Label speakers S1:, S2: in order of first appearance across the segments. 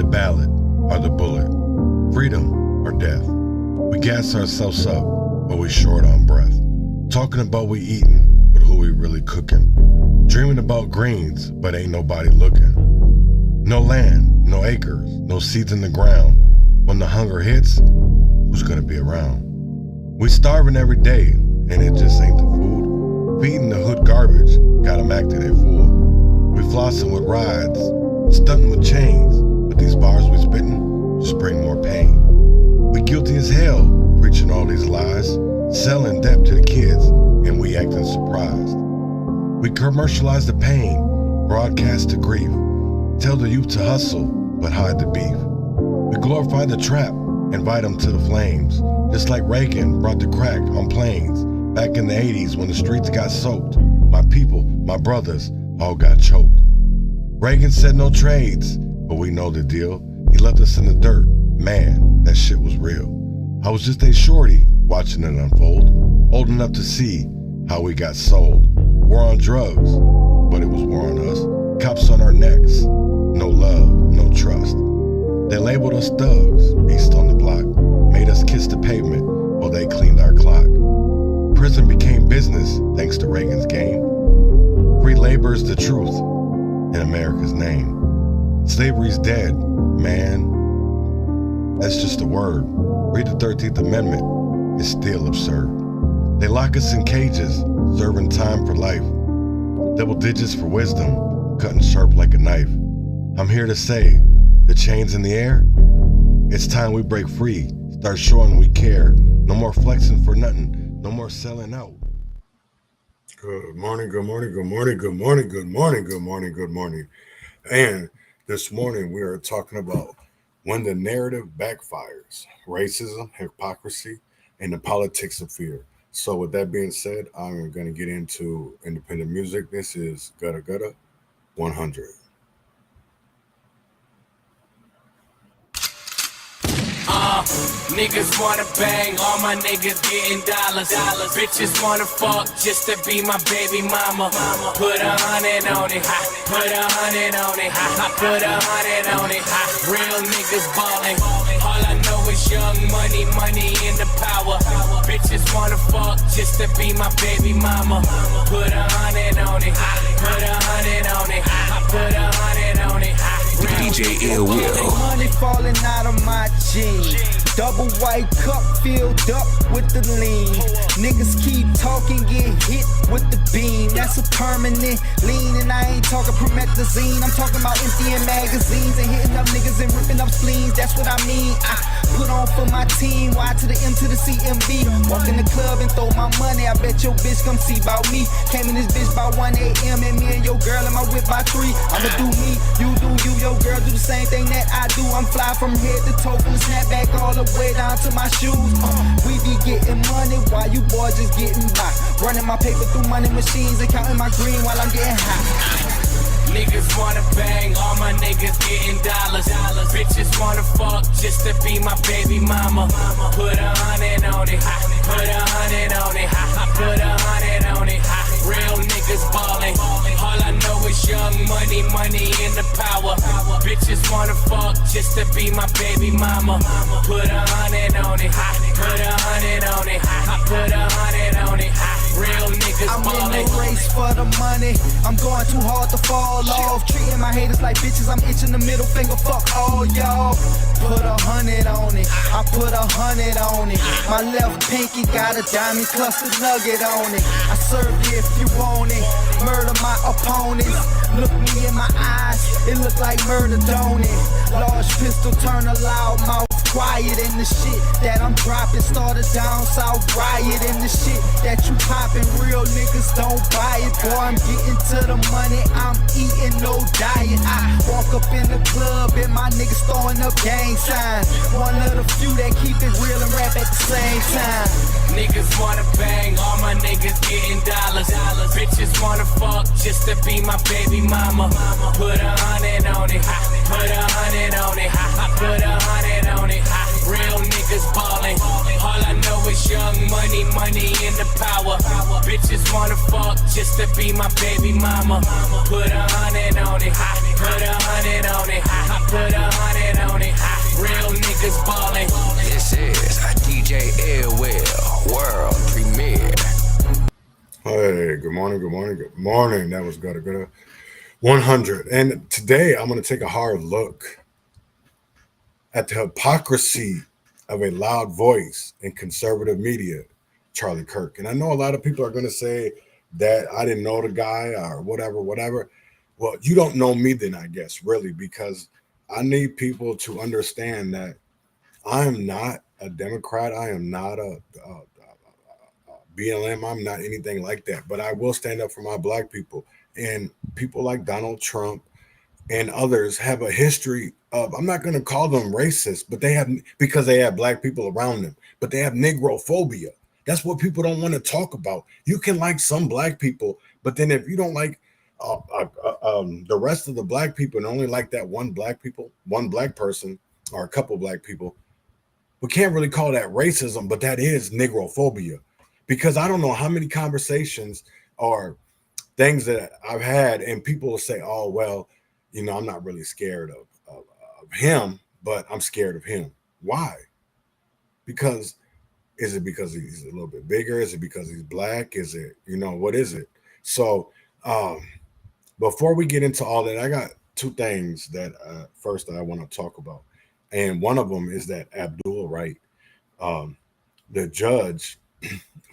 S1: ballot or the bullet, freedom or death. We gas ourselves up, but we short on breath. Talking about we eating, but who we really cooking? Dreaming about greens, but ain't nobody looking. No land, no acres, no seeds in the ground. When the hunger hits, who's gonna be around? We starving every day, and it just ain't the food. Feeding the hood garbage, got 'em acting a fool. We flossing with rides, stunting with chains, but these bars we spitting just bring more pain. We guilty as hell, preaching all these lies, selling debt to the kids, and we acting surprised. We commercialize the pain, broadcast the grief, tell the youth to hustle, but hide the beef. We glorify the trap, invite them to the flames, just like Reagan brought the crack on planes back in the 80s when the streets got soaked. My people, my brothers, all got choked. Reagan said no trades, but we know the deal. He left us in the dirt. Man, that shit was real. I was just a shorty watching it unfold, old enough to see how we got sold. War on drugs, but it was war on us. Cops on our necks, no love, no trust. They labeled us thugs, beast on the block, made us kiss the pavement while they cleaned our clock. Prison became business thanks to Reagan's game. Free labor is the truth in America's name. Slavery's dead, man. That's just a word. Read the 13th Amendment, it's still absurd. They lock us in cages, serving time for life. Double digits for wisdom, cutting sharp like a knife. I'm here to say, the chains in the air, it's time we break free, start showing we care. No more flexing for nothing, no more selling out.
S2: Good morning, good morning, good morning, good morning, good morning, good morning, good morning. And this morning we are talking about when the narrative backfires, racism, hypocrisy, and the politics of fear. So with that being said, I'm going to get into independent music. This is Gutta Gutta 100.
S3: Niggas wanna bang, all my niggas getting dollars. Bitches wanna fuck just to be my baby mama. Put 100 on it, put 100 on it, I put 100 on it. Real niggas ballin', all I know is young money, money in the power. Bitches wanna fuck just to be my baby mama. Put 100 on it, put 100 on it, I put 100 on it.
S4: DJ Ill Will.
S5: Money falling out of my jeans. Double white cup filled up with the lean. Niggas keep talking, get hit with the beam. That's a permanent lean, and I ain't talking promethazine. I'm talking about emptying magazines and hitting up niggas and ripping up spleens. That's what I mean. I put on for my team. Y to the M to the CMB. Walk in the club and throw my money. I bet your bitch come see about me. Came in this bitch by 1 a.m. and me and your girl in my whip by 3. I'ma do me, you do you. Your girl do the same thing that I do. I'm fly from head to toe, from the snapback all the way down to my shoes. We be getting money while you boys just getting by. Running my paper through money machines and counting my green while I'm getting high.
S3: Niggas wanna bang, all my niggas getting dollars. Bitches wanna fuck just to be my baby mama. Put 100 on it, put 100 on it, I put 100 on it. Real niggas ballin', all I know is young money, money in the power. Bitches wanna fuck just to be my baby mama. Put 100 on it, put 100 on it, I put 100 on it. Real niggas ballin'.
S5: I'm in the race for the money. I'm going too hard to fall off. Treating my haters like bitches. I'm itching the middle finger. Fuck all y'all. Put 100 on it. I put 100 on it. My left pinky got a diamond cluster nugget on it. I serve you if you want it. Murder my opponents. Look me in my eyes. It look like murder, don't it? Large pistol turn a loud mouth quiet, and the shit that I'm dropping started down south riot, and the shit that you popping real niggas don't buy it. Boy, I'm getting to the money, I'm eating no diet. I walk up in the club and my niggas throwing up gang signs. One of the few that keep it real and rap at the same time.
S3: Niggas wanna bang, all my niggas getting dollars. Bitches wanna fuck just to be my baby mama. Put 100 on it, put 100 on it, I put 100 on it. Real niggas ballin', all I know is young money, money in the power. Bitches wanna fuck just to be my baby mama. Put 100 on it, put 100 on it, I put 100 on it.
S2: morning, good morning, good morning. That was good, good. 100. And today I'm going to take a hard look at the hypocrisy of a loud voice in conservative media, Charlie Kirk. And I know a lot of people are going to say that I didn't know the guy or whatever. Well, you don't know me then, I guess, really, because I need people to understand that I am not a Democrat. I am not a BLM. I'm not anything like that. But I will stand up for my Black people. And people like Donald Trump and others have a history of, I'm not going to call them racist, but they have, because they have Black people around them, but they have Negrophobia. That's what people don't want to talk about. You can like some Black people, but then if you don't like the rest of the Black people and only like that one Black person or a couple Black people, we can't really call that racism, but that is Negrophobia. Because I don't know how many conversations or things that I've had, and people will say, oh, well, you know, I'm not really scared of him, but I'm scared of him. Why? Because is it because he's a little bit bigger? Is it because he's Black? Is it, you know, what is it? So before we get into all that, I got two things that first I want to talk about. And one of them is that Abdul Wright, the judge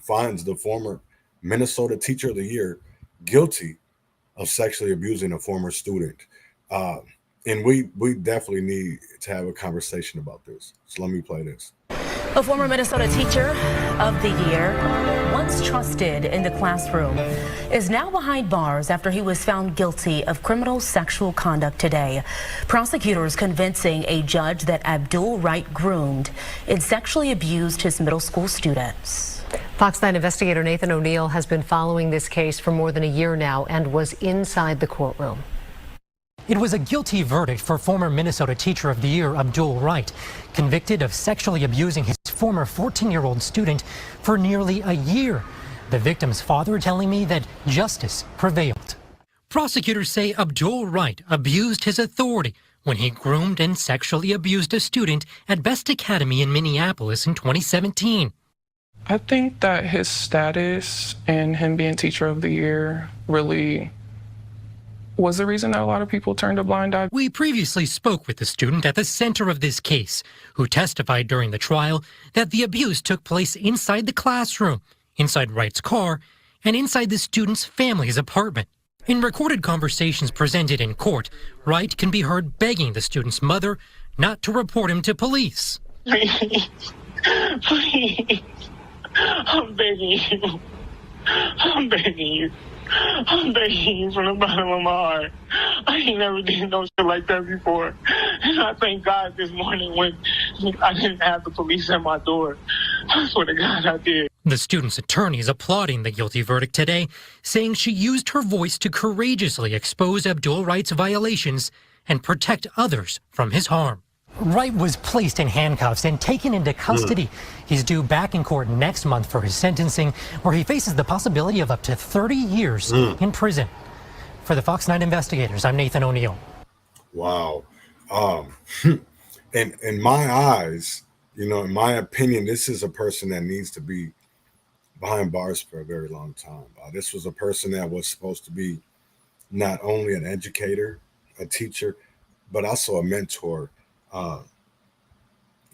S2: finds the former Minnesota Teacher of the Year guilty of sexually abusing a former student. And we definitely need to have a conversation about this. So let me play this.
S6: A former Minnesota Teacher of the Year, once trusted in the classroom, is now behind bars after he was found guilty of criminal sexual conduct today. Prosecutors convincing a judge that Abdul Wright groomed and sexually abused his middle school students.
S7: Fox 9 investigator Nathan O'Neill has been following this case for more than a year now and was inside the courtroom.
S8: It was a guilty verdict for former Minnesota Teacher of the Year Abdul Wright, convicted of sexually abusing his former 14-year-old student for nearly a year. The victim's father telling me that justice prevailed. Prosecutors say Abdul Wright abused his authority when he groomed and sexually abused a student at Best Academy in Minneapolis in 2017.
S9: I think that his status and him being Teacher of the Year really was the reason that a lot of people turned a blind eye.
S8: We previously spoke with the student at the center of this case, who testified during the trial that the abuse took place inside the classroom, inside Wright's car, and inside the student's family's apartment. In recorded conversations presented in court, Wright can be heard begging the student's mother not to report him to police.
S9: Please, please, I'm begging you. I'm begging you. I'm begging you from the bottom of my heart. I ain't never did no shit like that before. And I thank God this morning when I didn't have the police at my door. I swear to God I did.
S8: The student's attorney is applauding the guilty verdict today, saying she used her voice to courageously expose Abdul Wright's violations and protect others from his harm. Wright was placed in handcuffs and taken into custody. He's due back in court next month for his sentencing, where he faces the possibility of up to 30 years in prison. For the Fox 9 investigators, I'm Nathan O'Neill.
S2: Wow. In my eyes, you know, in my opinion, this is a person that needs to be behind bars for a very long time. This was a person that was supposed to be not only an educator, a teacher, but also a mentor.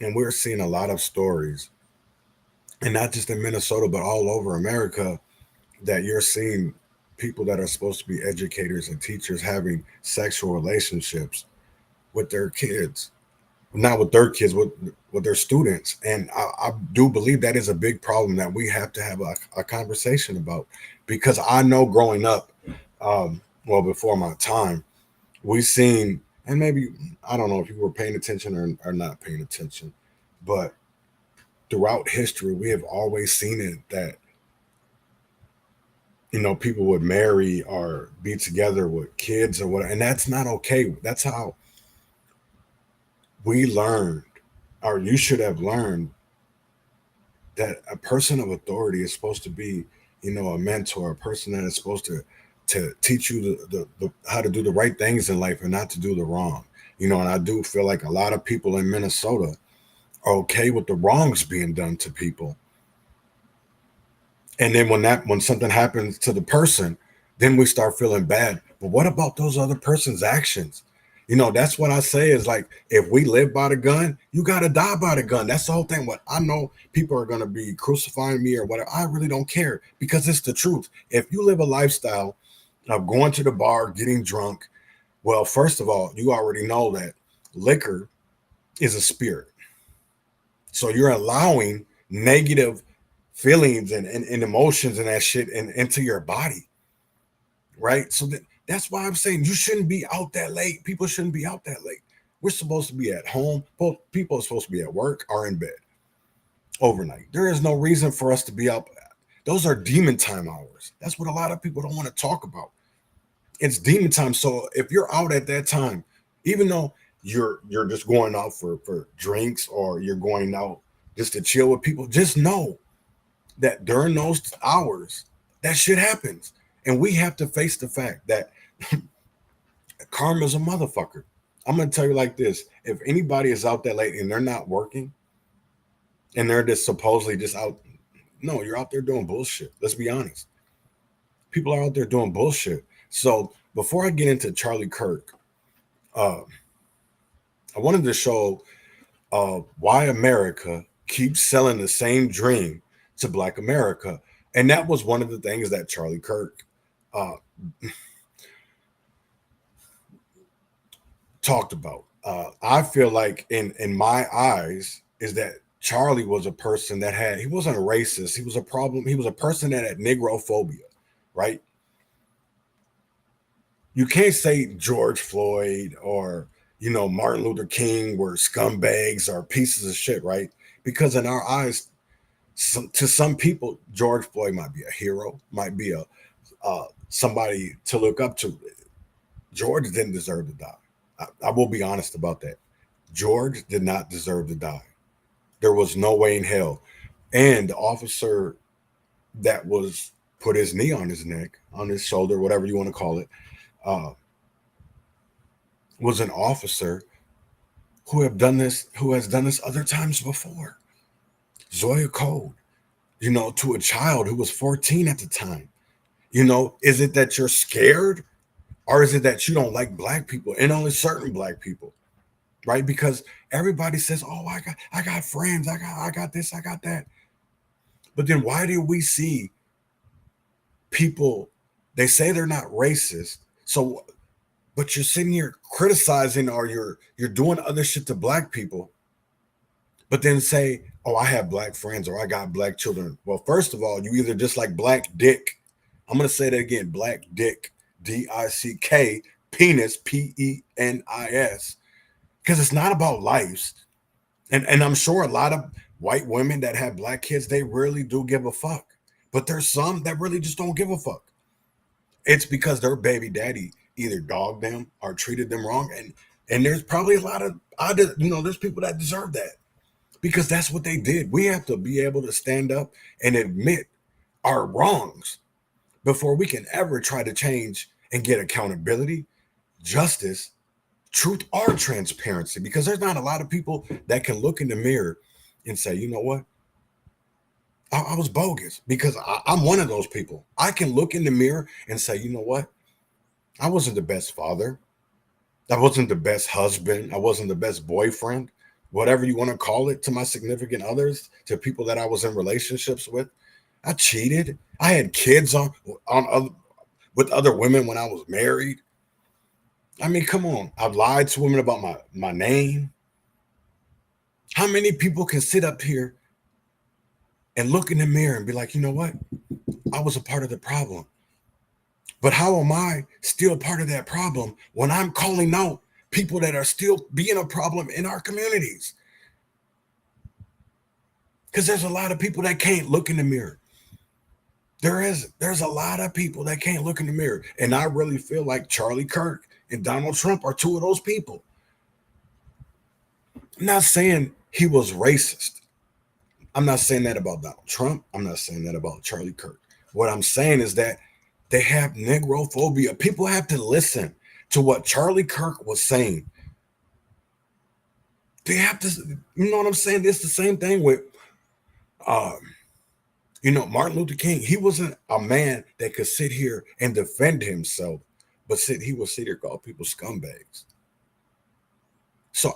S2: And we're seeing a lot of stories, and not just in Minnesota, but all over America, that you're seeing people that are supposed to be educators and teachers having sexual relationships with their kids, not with their kids, with their students. And I do believe that is a big problem that we have to have a conversation about, because I know growing up, well, before my time, we've seen, and maybe, I don't know if you were paying attention or not paying attention, but throughout history, we have always seen it that, you know, people would marry or be together with kids or whatever, and that's not okay. That's how we learned, or you should have learned, that a person of authority is supposed to be, you know, a mentor, a person that is supposed to teach you the how to do the right things in life and not to do the wrong. You know, and I do feel like a lot of people in Minnesota are okay with the wrongs being done to people. And then when something happens to the person, then we start feeling bad. But what about those other person's actions? You know, that's what I say is like, if we live by the gun, you got to die by the gun. That's the whole thing. What I know people are going to be crucifying me or whatever. I really don't care because it's the truth. If you live a lifestyle of going to the bar, getting drunk, well, first of all, you already know that liquor is a spirit. So you're allowing negative feelings and emotions and that shit into your body. Right. So that's why I'm saying you shouldn't be out that late. People shouldn't be out that late. We're supposed to be at home. Both people are supposed to be at work or in bed overnight. There is no reason for us to be out. Those are demon time hours. That's what a lot of people don't want to talk about. It's demon time. So if you're out at that time, even though you're just going out for drinks or you're going out just to chill with people, just know that during those hours, that shit happens. And we have to face the fact that karma's a motherfucker. I'm going to tell you like this. If anybody is out that late and they're not working and they're just supposedly just out, no, you're out there doing bullshit. Let's be honest. People are out there doing bullshit. So before I get into Charlie Kirk, I wanted to show why America keeps selling the same dream to Black America. And that was one of the things that Charlie Kirk talked about. I feel like in my eyes is that Charlie was a person that he wasn't a racist. He was a problem. He was a person that had Negrophobia, right? You can't say George Floyd or, you know, Martin Luther King were scumbags or pieces of shit, right? Because in our eyes, to some people, George Floyd might be a hero, might be a somebody to look up to. George didn't deserve to die. I will be honest about that. George did not deserve to die. There was no way in hell. And the officer that was put his knee on his neck, on his shoulder, whatever you want to call it, was an officer who has done this other times before. Zoya Code, you know, to a child who was 14 at the time. You know, is it that you're scared or is it that you don't like Black people and only certain Black people, right? Because everybody says, oh, I got friends. I got this, I got that. But then why do we see people, they say they're not racist. So, but you're sitting here criticizing or you're doing other shit to Black people, but then say, oh, I have Black friends or I got Black children. Well, first of all, you either just like Black dick. I'm going to say that again, Black dick, D-I-C-K, penis, P-E-N-I-S, because it's not about lives. And I'm sure a lot of white women that have Black kids, they really do give a fuck. But there's some that really just don't give a fuck. It's because their baby daddy either dogged them or treated them wrong. And there's probably a lot of other, you know, there's people that deserve that because that's what they did. We have to be able to stand up and admit our wrongs before we can ever try to change and get accountability, justice, truth, or transparency. Because there's not a lot of people that can look in the mirror and say, you know what? I was bogus, because I'm one of those people. I can look in the mirror and say, you know what? I wasn't the best father. I wasn't the best husband. I wasn't the best boyfriend, whatever you want to call it, to my significant others, to people that I was in relationships with. I cheated. I had kids with other women when I was married. I mean, come on. I've lied to women about my name. How many people can sit up here and look in the mirror and be like, you know what? I was a part of the problem. But how am I still part of that problem when I'm calling out people that are still being a problem in our communities? Because there's a lot of people that can't look in the mirror. There's a lot of people that can't look in the mirror. And I really feel like Charlie Kirk and Donald Trump are two of those people. I'm not saying he was racist. I'm not saying that about Donald Trump. I'm not saying that about Charlie Kirk. What I'm saying is that they have Negrophobia. People have to listen to what Charlie Kirk was saying. They have to, you know what I'm saying? It's the same thing with You know, Martin Luther King, he wasn't a man that could sit here and defend himself, but he would sit here and call people scumbags. So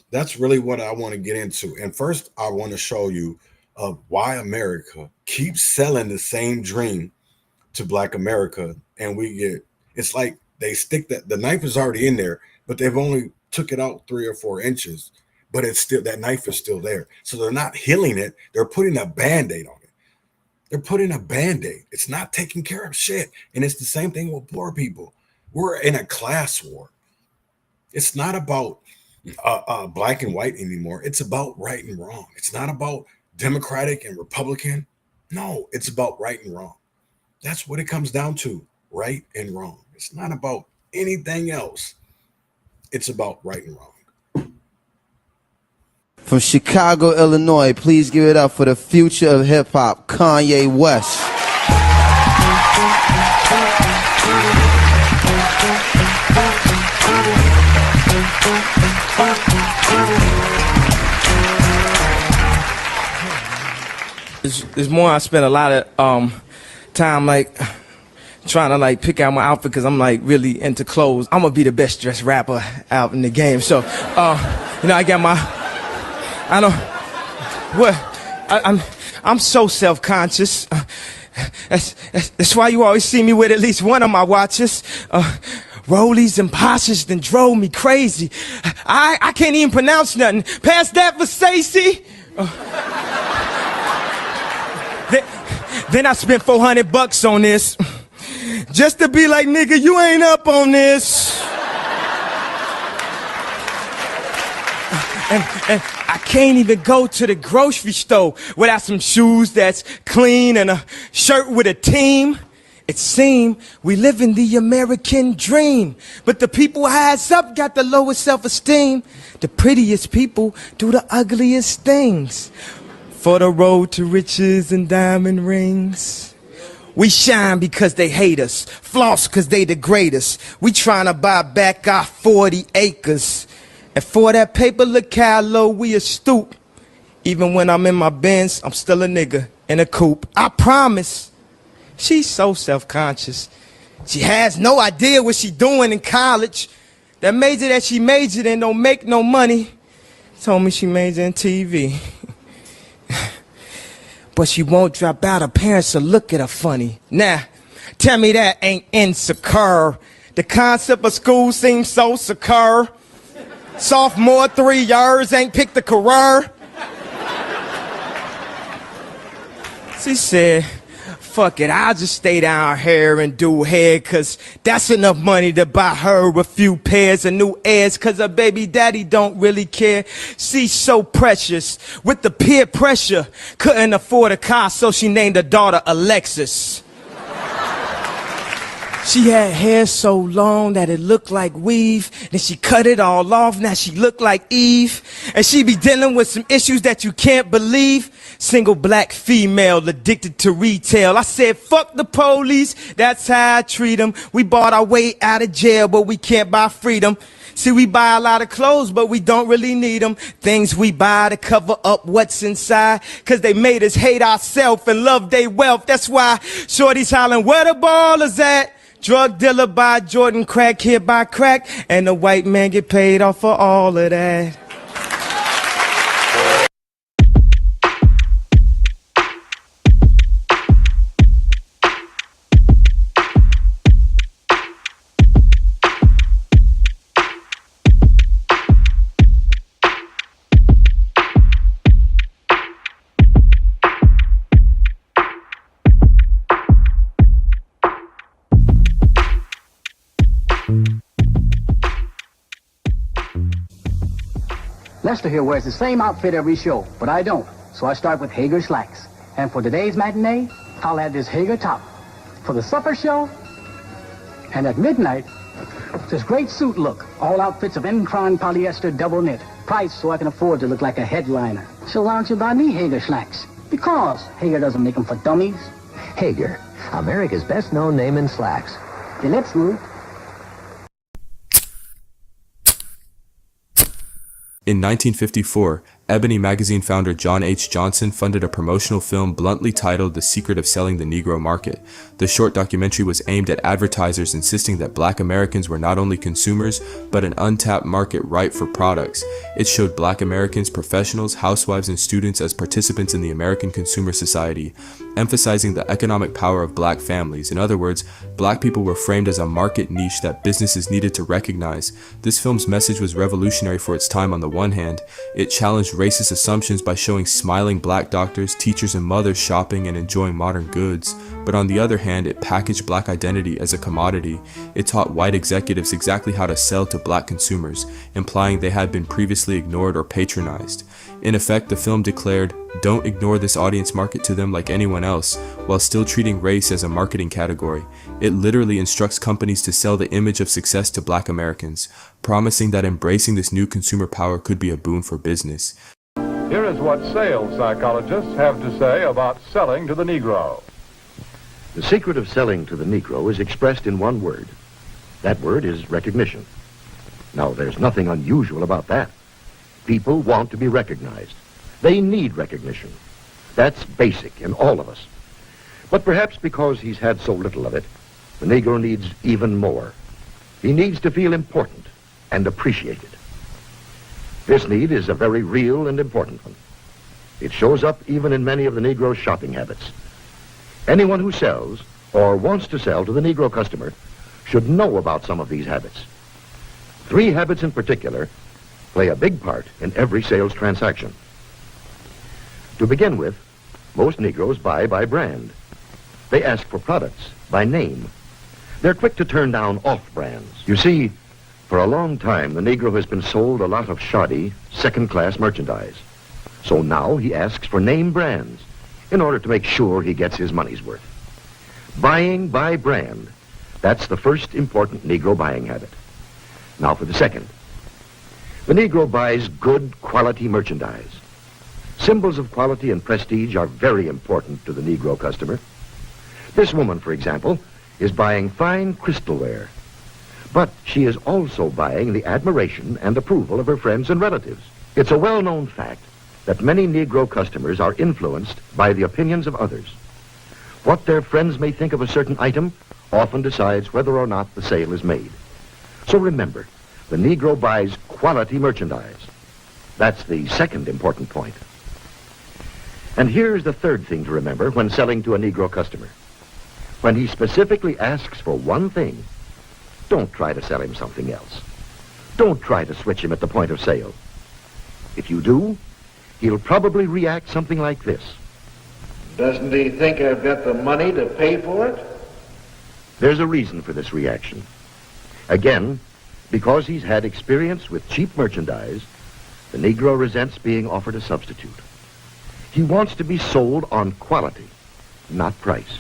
S2: that's really what I want to get into. And first, I want to show you why America keeps selling the same dream to Black America. And it's like they stick the knife is already in there, but they've only took it out 3 or 4 inches, but it's still, that knife is still there. So they're not healing it. They're putting a Band-Aid on it. They're putting a Band-Aid. It's not taking care of shit. And it's the same thing with poor people. We're in a class war. It's not about black and white anymore. It's about right and wrong. It's not about Democratic and Republican. No, it's about right and wrong. That's what it comes down to, right and wrong. It's not about anything else. It's about right and wrong.
S10: From Chicago, Illinois, please give it up for the future of hip-hop, Kanye West.
S11: It's more I spent a lot of time like trying to like pick out my outfit because I'm like really into clothes. I'm gonna be the best dressed rapper out in the game. So you know, I got I'm so self-conscious. That's why you always see me with at least one of my watches. Rollies and Porsches then drove me crazy. I can't even pronounce nothing. Pass that for Stacy. Then I spent $400 on this. Just to be like, nigga, you ain't up on this. And I can't even go to the grocery store without some shoes that's clean and a shirt with a team. It seems we live in the American dream, but the people highest up got the lowest self-esteem. The prettiest people do the ugliest things. For the road to riches and diamond rings. We shine because they hate us, floss because they degrade us. We trying to buy back our 40 acres. And for that paper, look how low we a stoop. Even when I'm in my Benz, I'm still a nigga in a coupe. I promise. She's so self-conscious. She has no idea what she doing in college. That major that she majored in don't make no money. Told me she majored in TV. But she won't drop out. Her parents will look at her funny. Nah, tell me that ain't insecure. The concept of school seems so secure. Sophomore 3 years, ain't picked a career. She said, fuck it, I'll just stay down here and do hair, cause that's enough money to buy her a few pairs of new airs, cause her baby daddy don't really care. She's so precious with the peer pressure. Couldn't afford a car, so she named her daughter Alexis. She had hair so long that it looked like weave. Then she cut it all off, now she looked like Eve. And she be dealing with some issues that you can't believe. Single black female addicted to retail. I said, fuck the police, that's how I treat them. We bought our way out of jail, but we can't buy freedom. See, we buy a lot of clothes, but we don't really need them. Things we buy to cover up what's inside, cause they made us hate ourselves and love their wealth. That's why shorty's hollering, where the ball is at? Drug dealer buy Jordan, crack here buy crack, and the white man get paid off for all of that.
S12: Lester here wears the same outfit every show, but I don't. So I start with Hager slacks. And for today's matinee, I'll add this Hager top. For the supper show, and at midnight, this great suit look. All outfits of Encron polyester double knit. Price so I can afford to look like a headliner. So why don't you buy me Hager slacks? Because Hager doesn't make them for dummies.
S13: Hager, America's best known name in slacks.
S12: Then let's move.
S14: In 1954, Ebony magazine founder John H. Johnson funded a promotional film bluntly titled The Secret of Selling the Negro Market. The short documentary was aimed at advertisers insisting that Black Americans were not only consumers, but an untapped market ripe for products. It showed Black Americans, professionals, housewives, and students as participants in the American consumer society, emphasizing the economic power of Black families. In other words, Black people were framed as a market niche that businesses needed to recognize. This film's message was revolutionary for its time. On the one hand, it challenged racist assumptions by showing smiling Black doctors, teachers, and mothers shopping and enjoying modern goods. But on the other hand, it packaged Black identity as a commodity. It taught white executives exactly how to sell to Black consumers, implying they had been previously ignored or patronized. In effect, the film declared, "Don't ignore this audience, market to them like anyone else," while still treating race as a marketing category. It literally instructs companies to sell the image of success to Black Americans, promising that embracing this new consumer power could be a boon for business.
S15: Here is what sales psychologists have to say about selling to the Negro.
S16: The secret of selling to the Negro is expressed in one word. That word is recognition. Now, there's nothing unusual about that. People want to be recognized. They need recognition. That's basic in all of us. But perhaps because he's had so little of it, the Negro needs even more. He needs to feel important and appreciated. This need is a very real and important one. It shows up even in many of the Negro's shopping habits. Anyone who sells or wants to sell to the Negro customer should know about some of these habits. 3 habits in particular play a big part in every sales transaction. To begin with, most Negroes buy by brand. They ask for products by name. They're quick to turn down off-brands. You see, for a long time, the Negro has been sold a lot of shoddy, second-class merchandise. So now he asks for name brands in order to make sure he gets his money's worth. Buying by brand, that's the first important Negro buying habit. Now for the second. The Negro buys good quality merchandise. Symbols of quality and prestige are very important to the Negro customer. This woman, for example, is buying fine crystalware. But she is also buying the admiration and approval of her friends and relatives. It's a well-known fact that many Negro customers are influenced by the opinions of others. What their friends may think of a certain item often decides whether or not the sale is made. So remember, the Negro buys quality merchandise. That's the second important point. And here's the third thing to remember when selling to a Negro customer. When he specifically asks for one thing, don't try to sell him something else. Don't try to switch him at the point of sale. If you do, he'll probably react something like this.
S17: Doesn't he think I've got the money to pay for it?
S16: There's a reason for this reaction. Again, because he's had experience with cheap merchandise, the Negro resents being offered a substitute. He wants to be sold on quality, not price.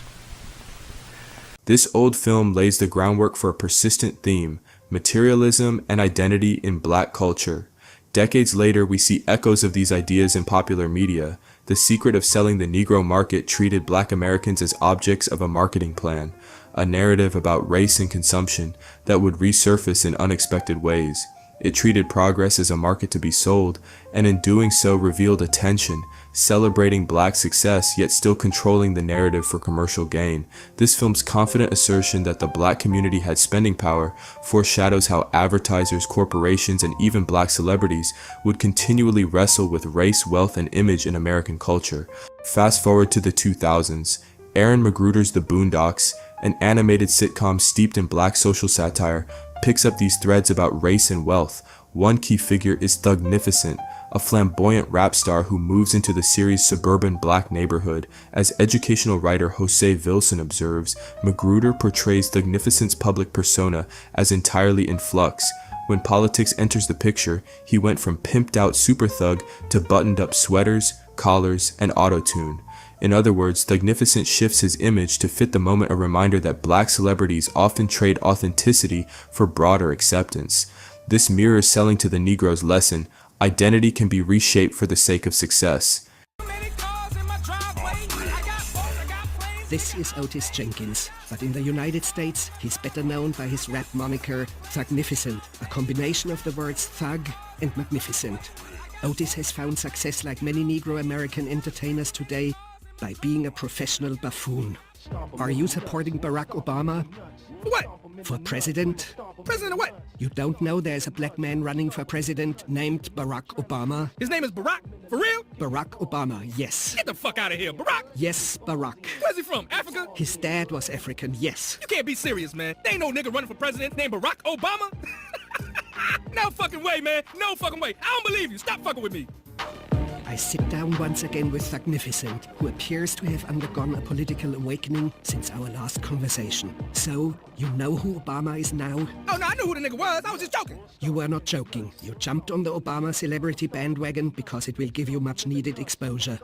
S14: This old film lays the groundwork for a persistent theme, materialism and identity in Black culture. Decades later, we see echoes of these ideas in popular media. The Secret of Selling the Negro Market treated Black Americans as objects of a marketing plan, a narrative about race and consumption that would resurface in unexpected ways. It treated progress as a market to be sold, and in doing so revealed a tension, celebrating Black success yet still controlling the narrative for commercial gain. This film's confident assertion that the Black community had spending power foreshadows how advertisers, corporations, and even Black celebrities would continually wrestle with race, wealth, and image in American culture. Fast forward to the 2000s. Aaron McGruder's The Boondocks, an animated sitcom steeped in Black social satire, picks up these threads about race and wealth. One key figure is Thugnificent, a flamboyant rap star who moves into the series' suburban Black neighborhood. As educational writer Jose Vilson observes, McGruder portrays Thugnificent's public persona as entirely in flux. When politics enters the picture, he went from pimped-out super thug to buttoned-up sweaters, collars, and auto-tune. In other words, Thugnificent shifts his image to fit the moment, a reminder that Black celebrities often trade authenticity for broader acceptance. This mirrors selling to the Negro's lesson: identity can be reshaped for the sake of success.
S18: This is Otis Jenkins, but in the United States, he's better known by his rap moniker, Thugnificent, a combination of the words thug and magnificent. Otis has found success like many Negro American entertainers today by being a professional buffoon. Are you supporting Barack Obama?
S11: For what?
S18: For president?
S11: President of what?
S18: You don't know there's a black man running for president named Barack Obama?
S11: His name is Barack? For real?
S18: Barack Obama, yes.
S11: Get the fuck out of here, Barack!
S18: Yes, Barack.
S11: Where's he from, Africa?
S18: His dad was African, yes.
S11: You can't be serious, man. There ain't no nigga running for president named Barack Obama. No fucking way, man. No fucking way. I don't believe you. Stop fucking with me.
S18: I sit down once again with Thugnificent, who appears to have undergone a political awakening since our last conversation. So, you know who Obama is now?
S11: Oh, no, I knew who the nigga was. I was just joking.
S18: You were not joking. You jumped on the Obama celebrity bandwagon because it will give you much needed exposure.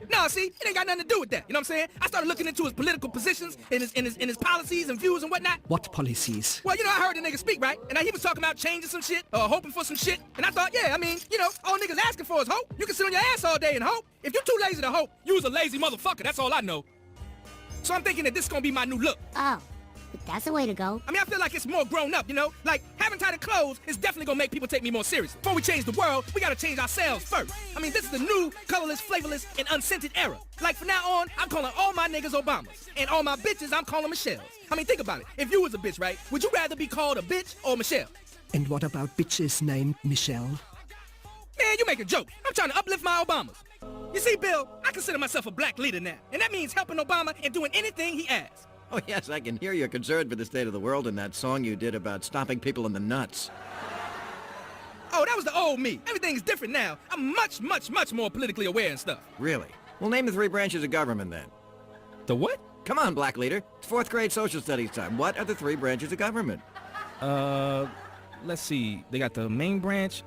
S11: No, see, it ain't got nothing to do with that. You know what I'm saying? I started looking into his political positions and his policies and views and whatnot.
S18: What policies?
S11: Well, you know, I heard the nigga speak, right? And he was talking about changing some shit, hoping for some shit. And I thought, yeah, I mean, you know, all niggas asking for is hope. You can sit on your ass all day and hope. If you're too lazy to hope, you was a lazy motherfucker. That's all I know. So I'm thinking that this is gonna be my new look.
S19: Oh, that's the way to go.
S11: I mean, I feel like it's more grown up, you know? Like, having tighter clothes is definitely gonna make people take me more seriously. Before we change the world, we gotta change ourselves first. I mean, this is the new, colorless, flavorless, and unscented era. Like, from now on, I'm calling all my niggas Obamas. And all my bitches, I'm calling Michelle's. I mean, think about it. If you was a bitch, right, would you rather be called a bitch or Michelle?
S18: And what about bitches named Michelle?
S11: Man, you make a joke. I'm trying to uplift my Obamas. You see, Bill, I consider myself a black leader now. And that means helping Obama and doing anything he asks.
S20: Oh, yes, I can hear you're concerned for the state of the world in that song you did about stomping people in the nuts.
S11: Oh, that was the old me. Everything's different now. I'm much, much, much more politically aware and stuff.
S20: Really? Well, name the 3 branches of government, then.
S11: The what?
S20: Come on, black leader. It's 4th grade social studies time. What are the 3 branches of government?
S11: Let's see. They got the main branch.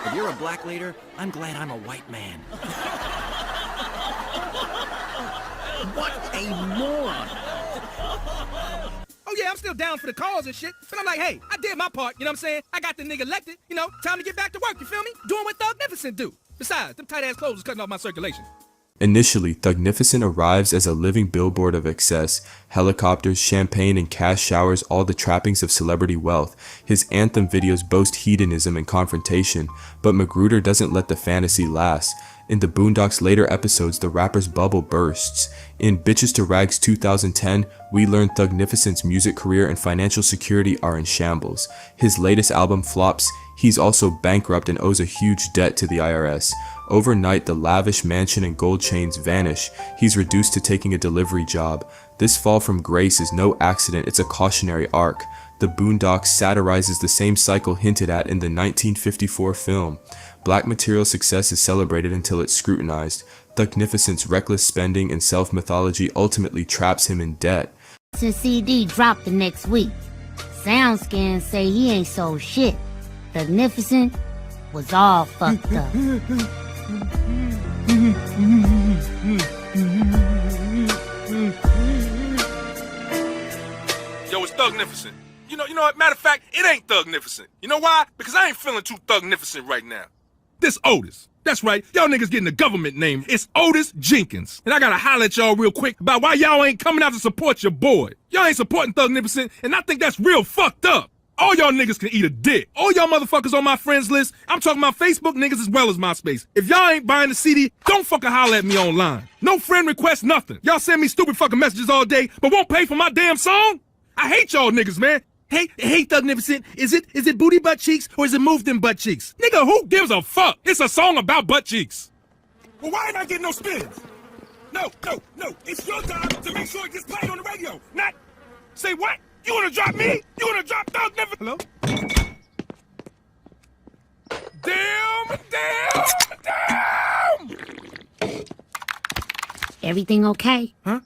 S20: If you're a black leader, I'm glad I'm a white man.
S11: What a moron. Oh yeah, I'm still down for the cause and shit. But I'm like, hey, I did my part, you know what I'm saying? I got the nigga elected, you know, time to get back to work, you feel me? Doing what Thugnificent do. Besides, them tight ass clothes is cutting off my circulation.
S14: Initially, Thugnificent arrives as a living billboard of excess, helicopters, champagne, and cash showers, all the trappings of celebrity wealth. His anthem videos boast hedonism and confrontation, but Magruder doesn't let the fantasy last. In the Boondocks later episodes, the rapper's bubble bursts. In Bitches to Rags 2010, we learn Thugnificent's music career and financial security are in shambles. His latest album flops. He's also bankrupt and owes a huge debt to the IRS. Overnight, the lavish mansion and gold chains vanish. He's reduced to taking a delivery job. This fall from grace is no accident, it's a cautionary arc. The Boondocks satirizes the same cycle hinted at in the 1954 film. Black material success is celebrated until it's scrutinized. Thugnificent's reckless spending and self-mythology ultimately traps him in debt.
S19: Since CD dropped the next week, SoundScan say he ain't sold shit. Thugnificent was all fucked up.
S21: Yo, it's Thugnificent. You know what? Matter of fact, it ain't Thugnificent. You know why? Because I ain't feeling too Thugnificent right now.
S11: This Otis. That's right, y'all niggas getting the government name. It's Otis Jenkins. And I gotta holler at y'all real quick about why y'all ain't coming out to support your boy. Y'all ain't supporting Thugnificent, and I think that's real fucked up. All y'all niggas can eat a dick. All y'all motherfuckers on my friends list, I'm talking about Facebook niggas as well as MySpace. If y'all ain't buying the CD, don't fucking holler at me online. No friend request, nothing. Y'all send me stupid fucking messages all day, but won't pay for my damn song? I hate y'all niggas, man. Hey, Thugnificent, is it booty butt cheeks or is it move them butt cheeks? Nigga, who gives a fuck? It's a song about butt cheeks.
S21: Well, why ain't I getting no spins? No. It's your job to make sure it gets played on the radio. Not say what? You wanna drop me? You wanna drop Thugnificent? Hello? Damn!
S19: Everything okay?
S11: Huh?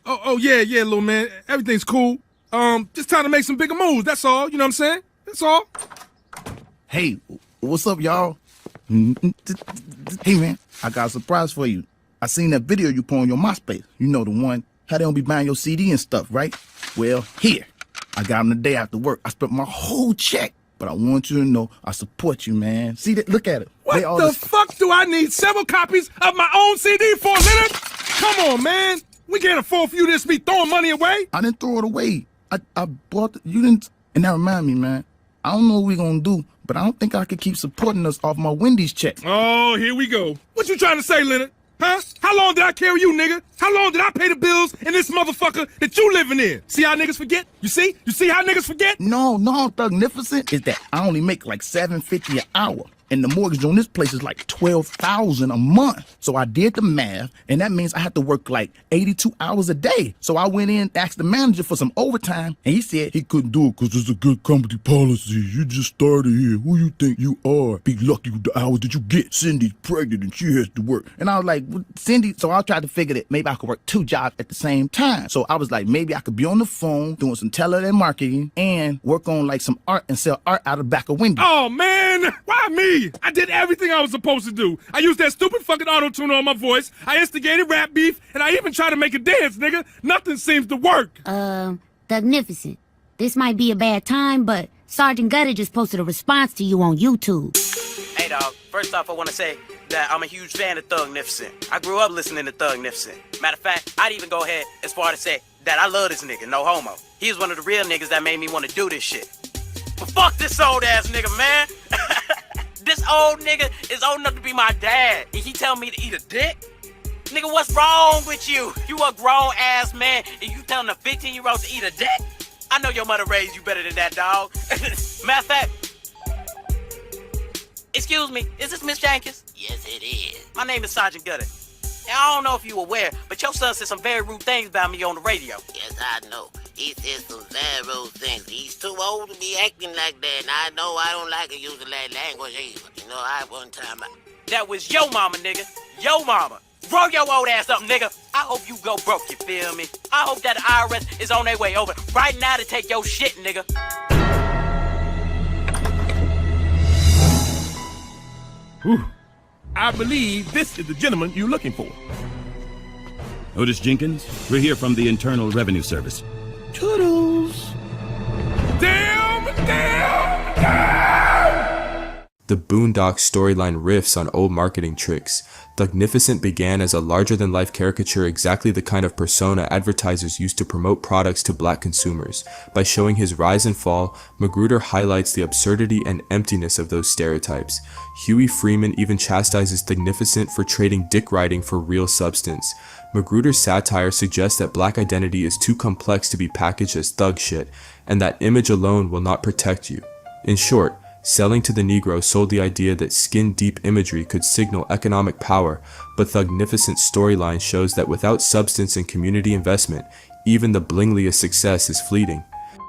S11: Oh yeah, little man. Everything's cool. Just trying to make some bigger moves, that's all. You know what I'm saying? That's all.
S22: Hey, what's up, y'all? Hey, man, I got a surprise for you. I seen that video you put on your MySpace. You know the one, how they don't be buying your CD and stuff, right? Well, here. I got them the day after work. I spent my whole check. But I want you to know I support you, man. See that? Look at it.
S11: What the fuck do I need several copies of my own CD for, Leonard? Come on, man. We can't afford for you to just be throwing money away.
S22: I didn't throw it away. I bought it. You didn't. And that remind me, man, I don't know what we gonna do, but I don't think I could keep supporting us off my Wendy's check.
S21: Oh, here we go. What you trying to say, Leonard? Huh? How long did I carry you, nigga? How long did I pay the bills in this motherfucker that you living in? See how niggas forget? You see? You see how niggas forget?
S22: No, Thugnificent is that I only make like $7.50 an hour. And the mortgage on this place is like $12,000 a month. So I did the math, and that means I have to work like 82 hours a day. So I went in, asked the manager for some overtime, and he said he couldn't do it because it's a good company policy. You just started here. Who you think you are? Be lucky with the hours that you get. Cindy's pregnant and she has to work. And I was like, well, Cindy, so I tried to figure that maybe I could work 2 jobs at the same time. So I was like, maybe I could be on the phone doing some telemarketing and work on like some art and sell art out of the back of Wendy's.
S21: Oh, man. Why me? I did everything I was supposed to do. I used that stupid fucking auto-tune on my voice. I instigated rap beef, and I even tried to make a dance, nigga. Nothing seems to work.
S19: Thugnificent. This might be a bad time, but Sergeant Gutter just posted a response to you on YouTube.
S1: Hey, dog. First off, I want to say that I'm a huge fan of Thugnificent. I grew up listening to Thugnificent. Matter of fact, I'd even go ahead as far to say that I love this nigga, no homo. He was one of the real niggas that made me want to do this shit. But fuck this old-ass nigga, man. This old nigga is old enough to be my dad, and he telling me to eat a dick? Nigga, what's wrong with you? You a grown-ass man, and you telling a 15-year-old to eat a dick? I know your mother raised you better than that, dog. Matter of fact, excuse me, is this Miss Jenkins? Yes, it is. My name is Sergeant Gutter. And I don't know if you aware, but your son said some very rude things about me on the radio.
S4: Yes, I know. He said some very rude things. He's too old to be acting like that, and I know I don't like using that language either. You know, one time
S1: That was your mama, nigga. Yo mama. Grow your old ass up, nigga. I hope you go broke, you feel me? I hope that the IRS is on their way over right now to take your shit, nigga.
S21: Whew. I believe this is the gentleman you're looking for.
S23: Otis Jenkins, we're here from the Internal Revenue Service.
S21: Toodles. Damn!
S14: The Boondocks storyline riffs on old marketing tricks. Thugnificent began as a larger-than-life caricature, exactly the kind of persona advertisers used to promote products to black consumers. By showing his rise and fall, Magruder highlights the absurdity and emptiness of those stereotypes. Huey Freeman even chastises Thugnificent for trading dick riding for real substance. Magruder's satire suggests that black identity is too complex to be packaged as thug shit, and that image alone will not protect you. In short, Selling to the Negro sold the idea that skin-deep imagery could signal economic power, but Thugnificent's storyline shows that without substance and community investment, even the blingliest success is fleeting.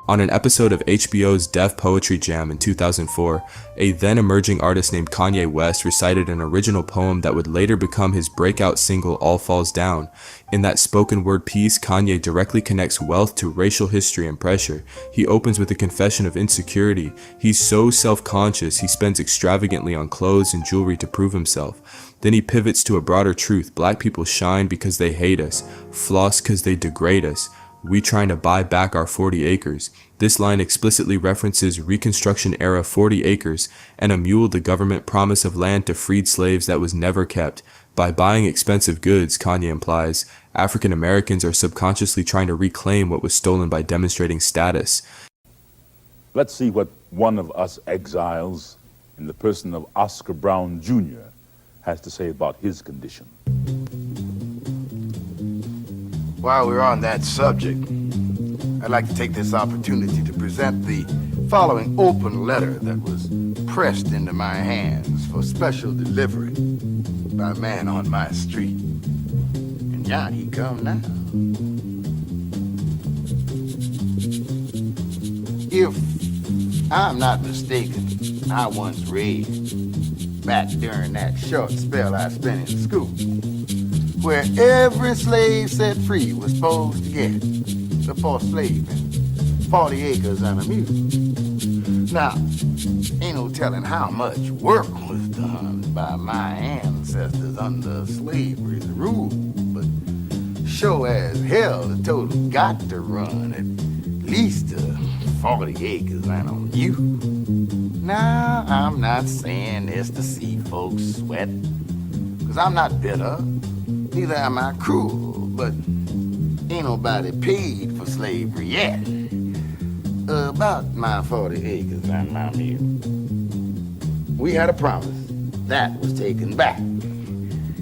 S14: On an episode of HBO's Def Poetry Jam in 2004, a then-emerging artist named Kanye West recited an original poem that would later become his breakout single All Falls Down. In that spoken word piece, Kanye directly connects wealth to racial history and pressure. He opens with a confession of insecurity. He's so self-conscious, he spends extravagantly on clothes and jewelry to prove himself. Then he pivots to a broader truth: black people shine because they hate us, floss because they degrade us. We trying to buy back our 40 acres. This line explicitly references Reconstruction-era 40 acres and a mule the government promise of land to freed slaves that was never kept. By buying expensive goods, Kanye implies, African Americans are subconsciously trying to reclaim what was stolen by demonstrating status.
S24: Let's see what one of us exiles, in the person of Oscar Brown Jr., has to say about his condition.
S17: While we're on that subject, I'd like to take this opportunity to present the following open letter that was pressed into my hands for special delivery by a man on my street. And John, he come now. If I'm not mistaken, I once read, back during that short spell I spent in school, where every slave set free was supposed to get the forced slave and 40 acres and a mule. Now, ain't no telling how much work was done by my ancestors under slavery's rule, but sure as hell the total got to run at least 40 acres and a mule. Now, I'm not saying this to see folks sweat, because I'm not bitter. Neither am I cruel, but ain't nobody paid for slavery yet. about my 40 acres and my mule. We had a promise that was taken back.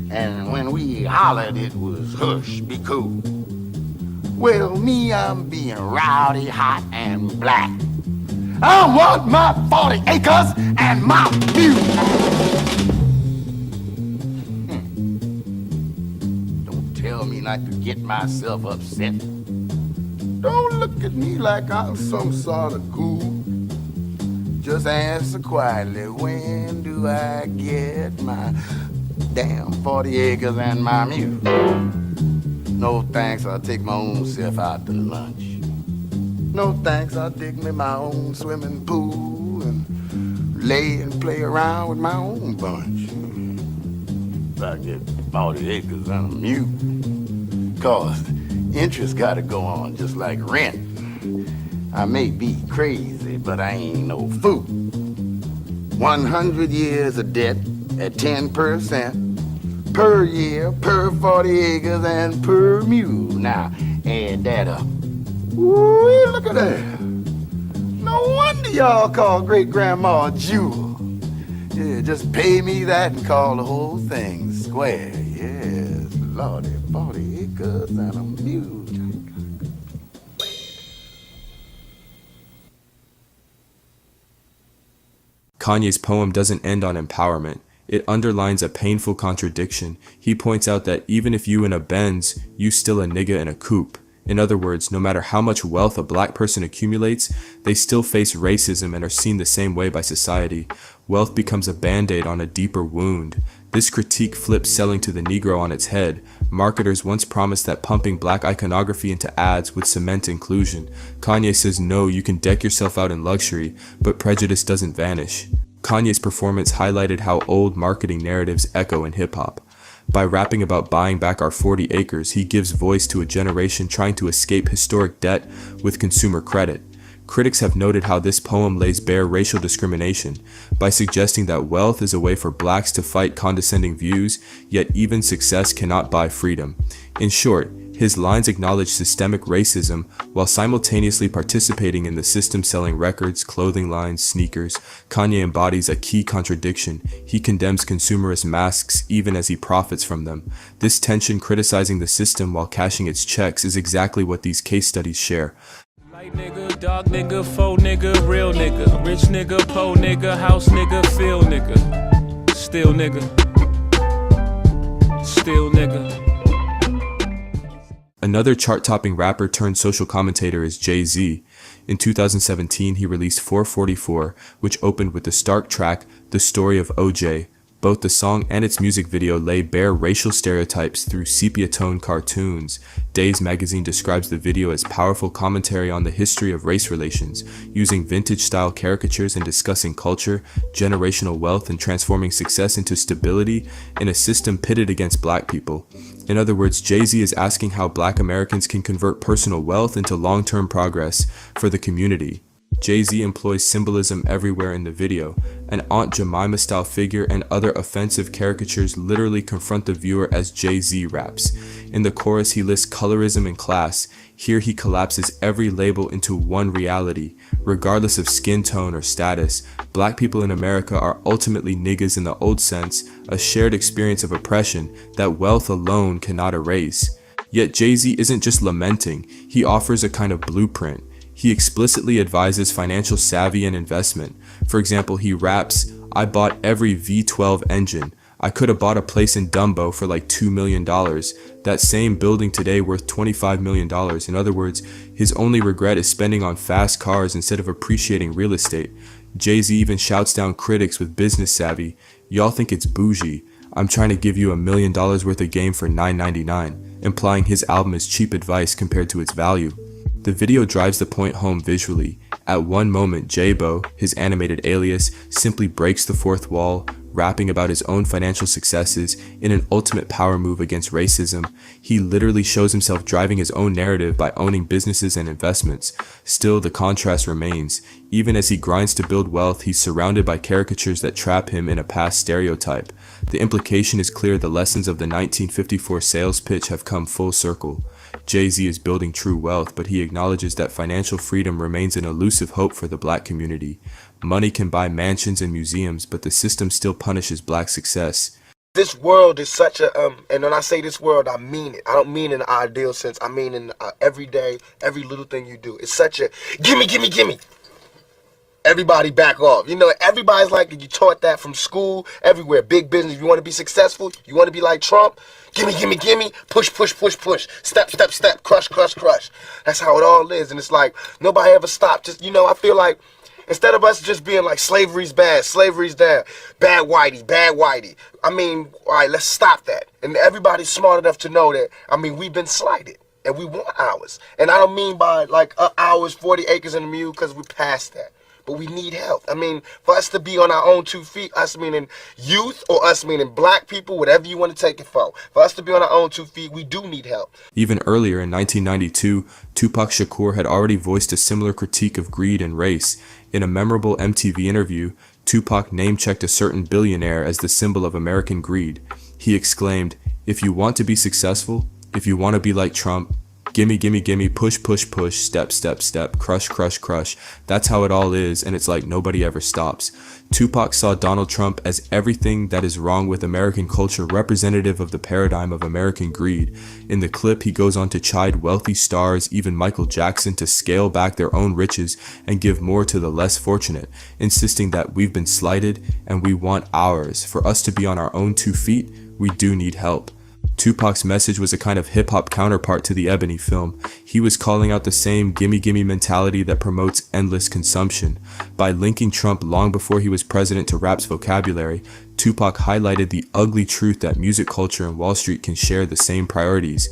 S17: And when we hollered, it was hush, be cool. Well, me, I'm being rowdy, hot, and black. I want my 40 acres and my mule. Don't tell me not to get myself upset. Don't look at me like I'm some sort of ghoul. Just answer quietly, when do I get my damn 40 acres and my mule? No thanks, I'll take my own self out to lunch. No thanks, I'll dig me my own swimming pool and lay and play around with my own bunch. If I get 40 acres and a mule, 'cause interest gotta go on just like rent. I may be crazy, but I ain't no fool. 100 years of debt at 10% per year, per 40 acres and per mule. Now, add that up. Ooh, look at that. No wonder y'all call great-grandma a jewel. Yeah, just pay me that and call the whole thing square. Yes, Lordy, 40 acres and a mule.
S14: Kanye's poem doesn't end on empowerment. It underlines a painful contradiction. He points out that even if you in a Benz, you still a nigga in a coupe. In other words, no matter how much wealth a black person accumulates, they still face racism and are seen the same way by society. Wealth becomes a band-aid on a deeper wound. This critique flips selling to the Negro on its head. Marketers once promised that pumping black iconography into ads would cement inclusion. Kanye says no, you can deck yourself out in luxury, but prejudice doesn't vanish. Kanye's performance highlighted how old marketing narratives echo in hip-hop. By rapping about buying back our 40 acres, he gives voice to a generation trying to escape historic debt with consumer credit. Critics have noted how this poem lays bare racial discrimination by suggesting that wealth is a way for blacks to fight condescending views, yet even success cannot buy freedom. In short, his lines acknowledge systemic racism while simultaneously participating in the system selling records, clothing lines, sneakers. Kanye embodies a key contradiction. He condemns consumerist masks even as he profits from them. This tension criticizing the system while cashing its checks is exactly what these case studies share.
S3: Light nigga, dark nigga, faux nigga, real nigga, rich nigga, po nigga, house nigga, feel nigga, still nigga, still nigga.
S14: Another chart-topping rapper turned social commentator is Jay-Z. In 2017, he released 444, which opened with the stark track, The Story of O.J. Both the song and its music video lay bare racial stereotypes through sepia-tone cartoons. Days magazine describes the video as powerful commentary on the history of race relations, using vintage-style caricatures and discussing culture, generational wealth, and transforming success into stability in a system pitted against black people. In other words, Jay-Z is asking how black Americans can convert personal wealth into long-term progress for the community. Jay-Z employs symbolism everywhere in the video. An Aunt Jemima-style figure and other offensive caricatures literally confront the viewer as Jay-Z raps. In the chorus, he lists colorism and class. Here he collapses every label into one reality. Regardless of skin tone or status, black people in America are ultimately niggas in the old sense, a shared experience of oppression that wealth alone cannot erase. Yet Jay-Z isn't just lamenting, he offers a kind of blueprint. He explicitly advises financial savvy and investment. For example, he raps, "I bought every V12 engine. I could have bought a place in Dumbo for like $2 million. That same building today worth $25 million. In other words, his only regret is spending on fast cars instead of appreciating real estate. Jay-Z even shouts down critics with business savvy. Y'all think it's bougie. I'm trying to give you $1 million worth of game for $9.99, implying his album is cheap advice compared to its value. The video drives the point home visually. At one moment, J-Bo, his animated alias, simply breaks the fourth wall, rapping about his own financial successes in an ultimate power move against racism. He literally shows himself driving his own narrative by owning businesses and investments. Still, the contrast remains. Even as he grinds to build wealth, he's surrounded by caricatures that trap him in a past stereotype. The implication is clear: the lessons of the 1954 sales pitch have come full circle. Jay-Z is building true wealth, but he acknowledges that financial freedom remains an elusive hope for the black community. Money can buy mansions and museums, but the system still punishes black success.
S5: This world is such a, and when I say this world, I mean it. I don't mean in an ideal sense. I mean in every day, every little thing you do. It's such a, gimme, gimme, gimme. Everybody back off. You know, everybody's like, you taught that from school, everywhere. Big business. If you want to be successful, you want to be like Trump, gimme, gimme, gimme, push, push, push, push, step, step, step, crush, crush, crush. That's how it all is. And it's like, nobody ever stopped. Just, you know, I feel like, instead of us just being like, slavery's bad, slavery's down, bad whitey, bad whitey. I mean, all right, let's stop that. And everybody's smart enough to know that, I mean, we've been slighted. And we want ours. And I don't mean by like ours, 40 acres and a mule, because we're past that. But we need help. I mean, for us to be on our own 2 feet, us meaning youth or us meaning black people, whatever you want to take it for us to be on our own 2 feet, we do need help.
S14: Even earlier in 1992, Tupac Shakur had already voiced a similar critique of greed and race. In a memorable MTV interview, Tupac name-checked a certain billionaire as the symbol of American greed. He exclaimed, "If you want to be successful, if you want to be like Trump, gimme, gimme, gimme, push, push, push, step, step, step, crush, crush, crush. That's how it all is, and it's like nobody ever stops." Tupac saw Donald Trump as everything that is wrong with American culture, representative of the paradigm of American greed. In the clip, he goes on to chide wealthy stars, even Michael Jackson, to scale back their own riches and give more to the less fortunate, insisting that we've been slighted and we want ours. For us to be on our own 2 feet, we do need help. Tupac's message was a kind of hip-hop counterpart to the Ebony film. He was calling out the same gimme-gimme mentality that promotes endless consumption. By linking Trump long before he was president to rap's vocabulary, Tupac highlighted the ugly truth that music culture and Wall Street can share the same priorities.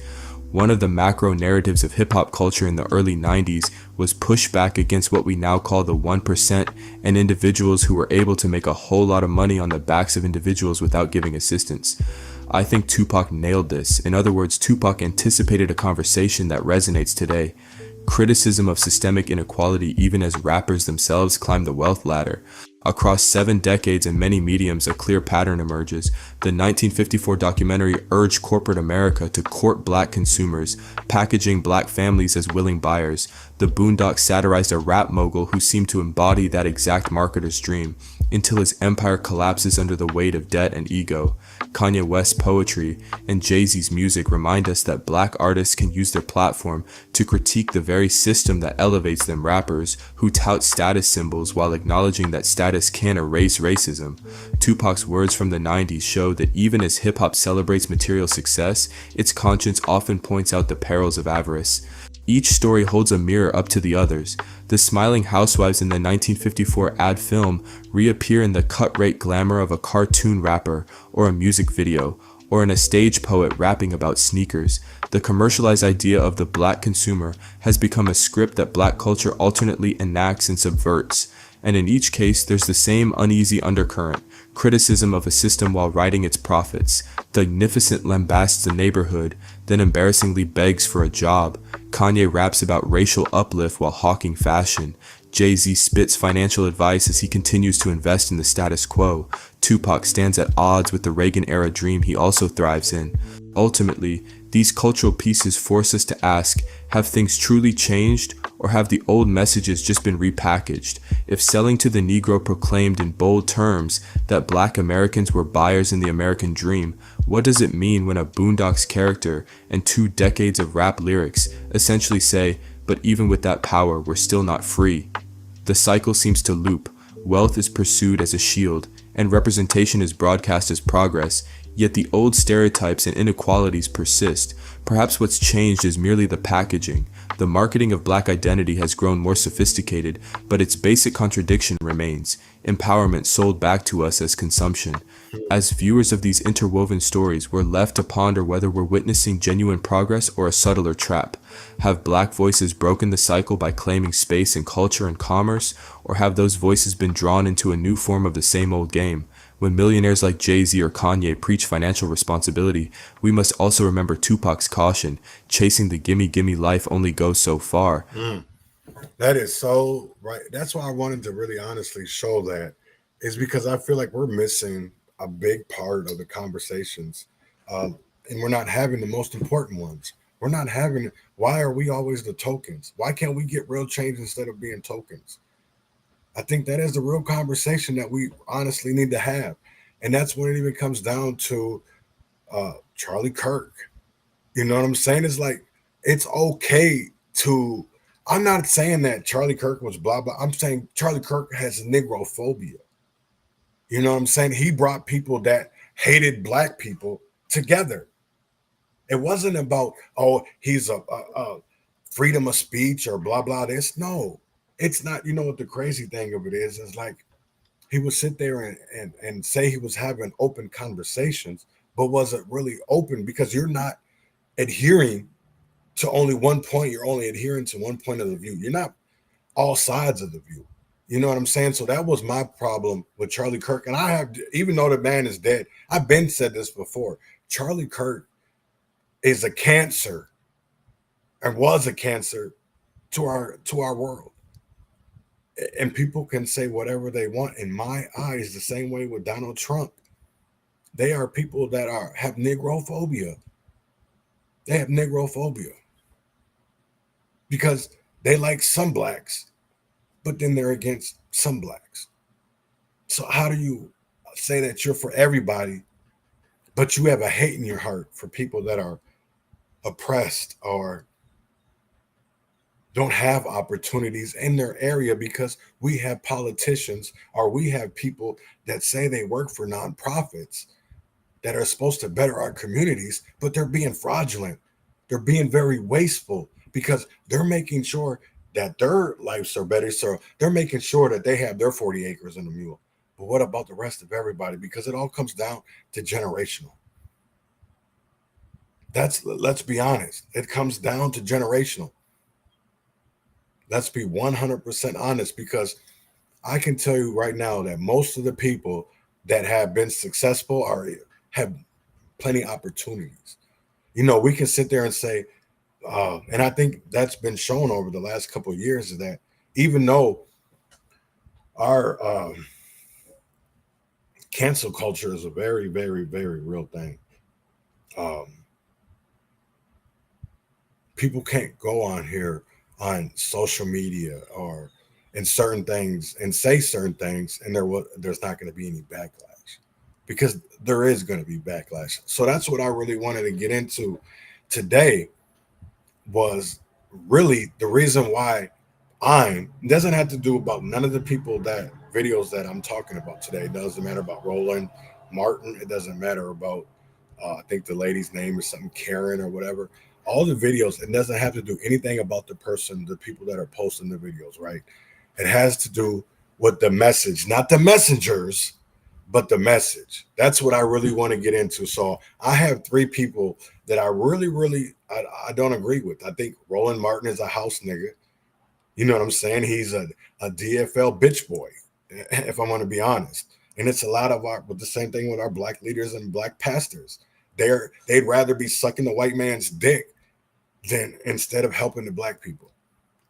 S14: One of the macro narratives of hip-hop culture in the early 90s was pushback against what we now call the 1% and individuals who were able to make a whole lot of money on the backs of individuals without giving assistance. I think Tupac nailed this. In other words, Tupac anticipated a conversation that resonates today. Criticism of systemic inequality even as rappers themselves climb the wealth ladder. Across 7 decades and many mediums, a clear pattern emerges. The 1954 documentary urged corporate America to court black consumers, packaging black families as willing buyers. The Boondocks satirized a rap mogul who seemed to embody that exact marketer's dream, until his empire collapses under the weight of debt and ego. Kanye West's poetry and Jay-Z's music remind us that black artists can use their platform to critique the very system that elevates them. Rappers who tout status symbols while acknowledging that status can erase racism. Tupac's words from the 90s show that even as hip-hop celebrates material success, its conscience often points out the perils of avarice. Each story holds a mirror up to the others. The smiling housewives in the 1954 ad film reappear in the cut-rate glamour of a cartoon rapper or a music video, or in a stage poet rapping about sneakers. The commercialized idea of the black consumer has become a script that black culture alternately enacts and subverts. And in each case, there's the same uneasy undercurrent, criticism of a system while riding its profits. The Magnificent lambasts the neighborhood, then embarrassingly begs for a job. Kanye raps about racial uplift while hawking fashion. Jay-Z spits financial advice as he continues to invest in the status quo. Tupac stands at odds with the Reagan-era dream he also thrives in. Ultimately, these cultural pieces force us to ask, have things truly changed, or have the old messages just been repackaged? If selling to the Negro proclaimed in bold terms that black Americans were buyers in the American dream, what does it mean when a Boondocks character and 2 decades of rap lyrics essentially say, but even with that power, we're still not free? The cycle seems to loop. Wealth is pursued as a shield, and representation is broadcast as progress, yet the old stereotypes and inequalities persist. Perhaps what's changed is merely the packaging. The marketing of black identity has grown more sophisticated, but its basic contradiction remains: empowerment sold back to us as consumption. As viewers of these interwoven stories, we're left to ponder whether we're witnessing genuine progress or a subtler trap. Have black voices broken the cycle by claiming space in culture and commerce, or have those voices been drawn into a new form of the same old game? When millionaires like Jay-Z or Kanye preach financial responsibility, we must also remember Tupac's caution: chasing the gimme-gimme life only goes so far.
S2: That is so right. That's why I wanted to really honestly show that, is because I feel like we're missing a big part of the conversations, and we're not having the most important ones. We're not having it. Why are we always the tokens? Why can't we get real change instead of being tokens? I think that is the real conversation that we honestly need to have. And that's when it even comes down to Charlie Kirk. You know what I'm saying? It's like, it's okay to, I'm not saying that Charlie Kirk was blah, blah. I'm saying Charlie Kirk has Negrophobia. You know what I'm saying? He brought people that hated black people together. It wasn't about, oh, he's a freedom of speech or blah, blah, this. No, it's not. You know what the crazy thing of it is? It's like he would sit there and say he was having open conversations, but wasn't really open because you're not adhering to only one point. You're only adhering to one point of the view. You're not all sides of the view. You know what I'm saying? So that was my problem with Charlie Kirk. And I have, even though the man is dead, I've been said this before. Charlie Kirk is a cancer and was a cancer to our world. And people can say whatever they want. In my eyes, the same way with Donald Trump. They are people that have Negrophobia. They have Negrophobia because they like some blacks, but then they're against some blacks. So how do you say that you're for everybody, but you have a hate in your heart for people that are oppressed or don't have opportunities in their area? Because we have politicians or we have people that say they work for nonprofits that are supposed to better our communities, but they're being fraudulent. They're being very wasteful because they're making sure that their lives are better. So they're making sure that they have their 40 acres and a mule. But what about the rest of everybody? Because it all comes down to generational. Let's be honest. It comes down to generational. Let's be 100% honest, because I can tell you right now that most of the people that have been successful have plenty of opportunities. You know, we can sit there and say, and I think that's been shown over the last couple of years, is that even though our cancel culture is a very, very, very real thing, people can't go on here on social media or in certain things and say certain things, and there's not going to be any backlash, because there is going to be backlash. So that's what I really wanted to get into today, was really the reason why it doesn't have to do about none of the people that videos that I'm talking about today. It doesn't matter about Roland Martin. It doesn't matter about, I think the lady's name is something Karen or whatever. All the videos, it doesn't have to do anything about the person, the people that are posting the videos, right? It has to do with the message, not the messengers, but the message. That's what I really want to get into. So I have 3 people that I really, I don't agree with. I think Roland Martin is a house nigga. You know what I'm saying? He's a DFL bitch boy, if I'm going to be honest. And it's a lot of but the same thing with our black leaders and black pastors. They'd rather be sucking the white man's dick than instead of helping the black people,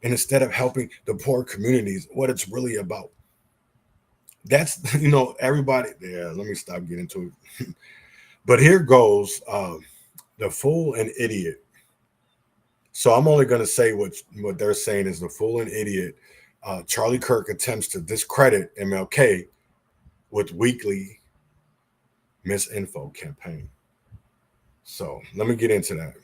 S2: and instead of helping the poor communities, what it's really about. That's, you know, everybody. Yeah, let me stop getting into it. But here goes the fool and idiot. So I'm only going to say what they're saying is the fool and idiot. Charlie Kirk attempts to discredit MLK with weekly misinfo campaign. So let me get into that.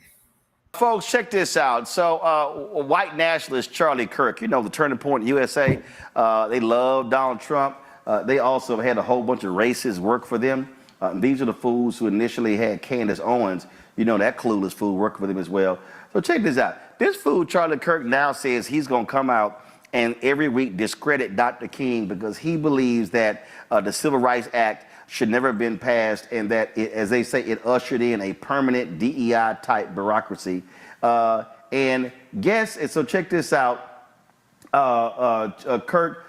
S6: Folks, check this out. So white nationalist Charlie Kirk, you know, the Turning Point USA, they love Donald Trump. They also had a whole bunch of racists work for them. These are the fools who initially had Candace Owens, you know, that clueless fool, working for them as well. So check this out. This fool, Charlie Kirk, now says he's going to come out and every week discredit Dr. King because he believes that the Civil Rights Act should never have been passed, and that, as they say, it ushered in a permanent DEI-type bureaucracy. And so check this out. Kirk,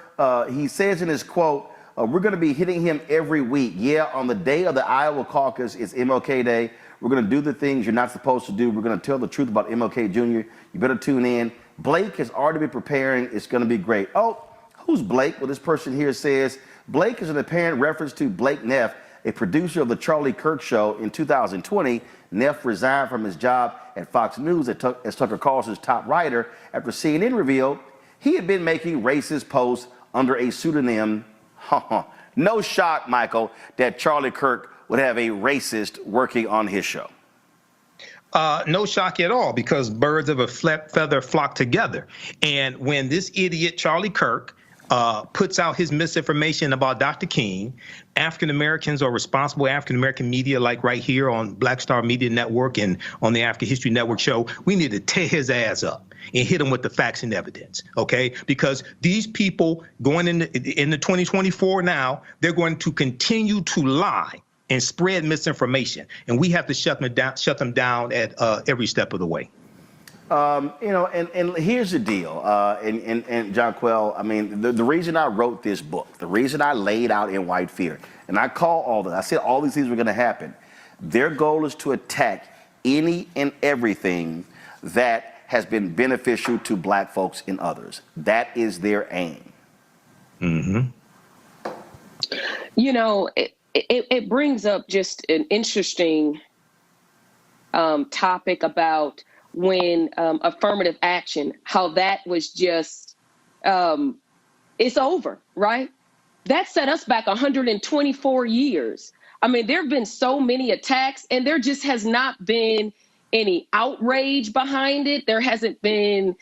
S6: he says in his quote, we're going to be hitting him every week. Yeah, on the day of the Iowa caucus, it's MLK Day. We're going to do the things you're not supposed to do. We're going to tell the truth about MLK Jr. You better tune in. Blake has already been preparing. It's going to be great. Oh, who's Blake? Well, this person here says, Blake is an apparent reference to Blake Neff, a producer of the Charlie Kirk Show in 2020, Neff resigned from his job at Fox News as Tucker Carlson's top writer after CNN revealed he had been making racist posts under a pseudonym. No shock, Michael, that Charlie Kirk would have a racist working on his show.
S7: No shock at all, because birds of a feather flock together. And when this idiot, Charlie Kirk, puts out his misinformation about Dr. King, African Americans or responsible African American media, like right here on Black Star Media Network and on the African History Network show, we need to tear his ass up and hit him with the facts and evidence, okay? Because these people going into 2024 now, they're going to continue to lie and spread misinformation, and we have to shut them down at every step of the way.
S6: And here's the deal, and John Quell, I mean, the reason I wrote this book, the reason I laid out In White Fear, and I said all these things were going to happen. Their goal is to attack any and everything that has been beneficial to black folks and others. That is their aim.
S7: Mm-hmm.
S8: You know, it brings up just an interesting topic about when affirmative action, how that was just, it's over, right? That set us back 124 years. I mean, there have been so many attacks, and there just has not been any outrage behind it. There hasn't been,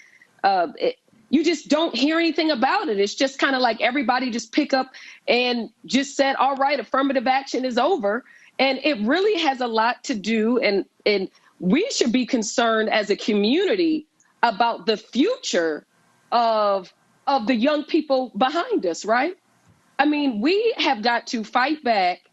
S8: you just don't hear anything about it. It's just kind of like everybody just pick up and just said, all right, affirmative action is over. And it really has a lot to do, and we should be concerned as a community about the future of the young people behind us, right? I mean, we have got to fight back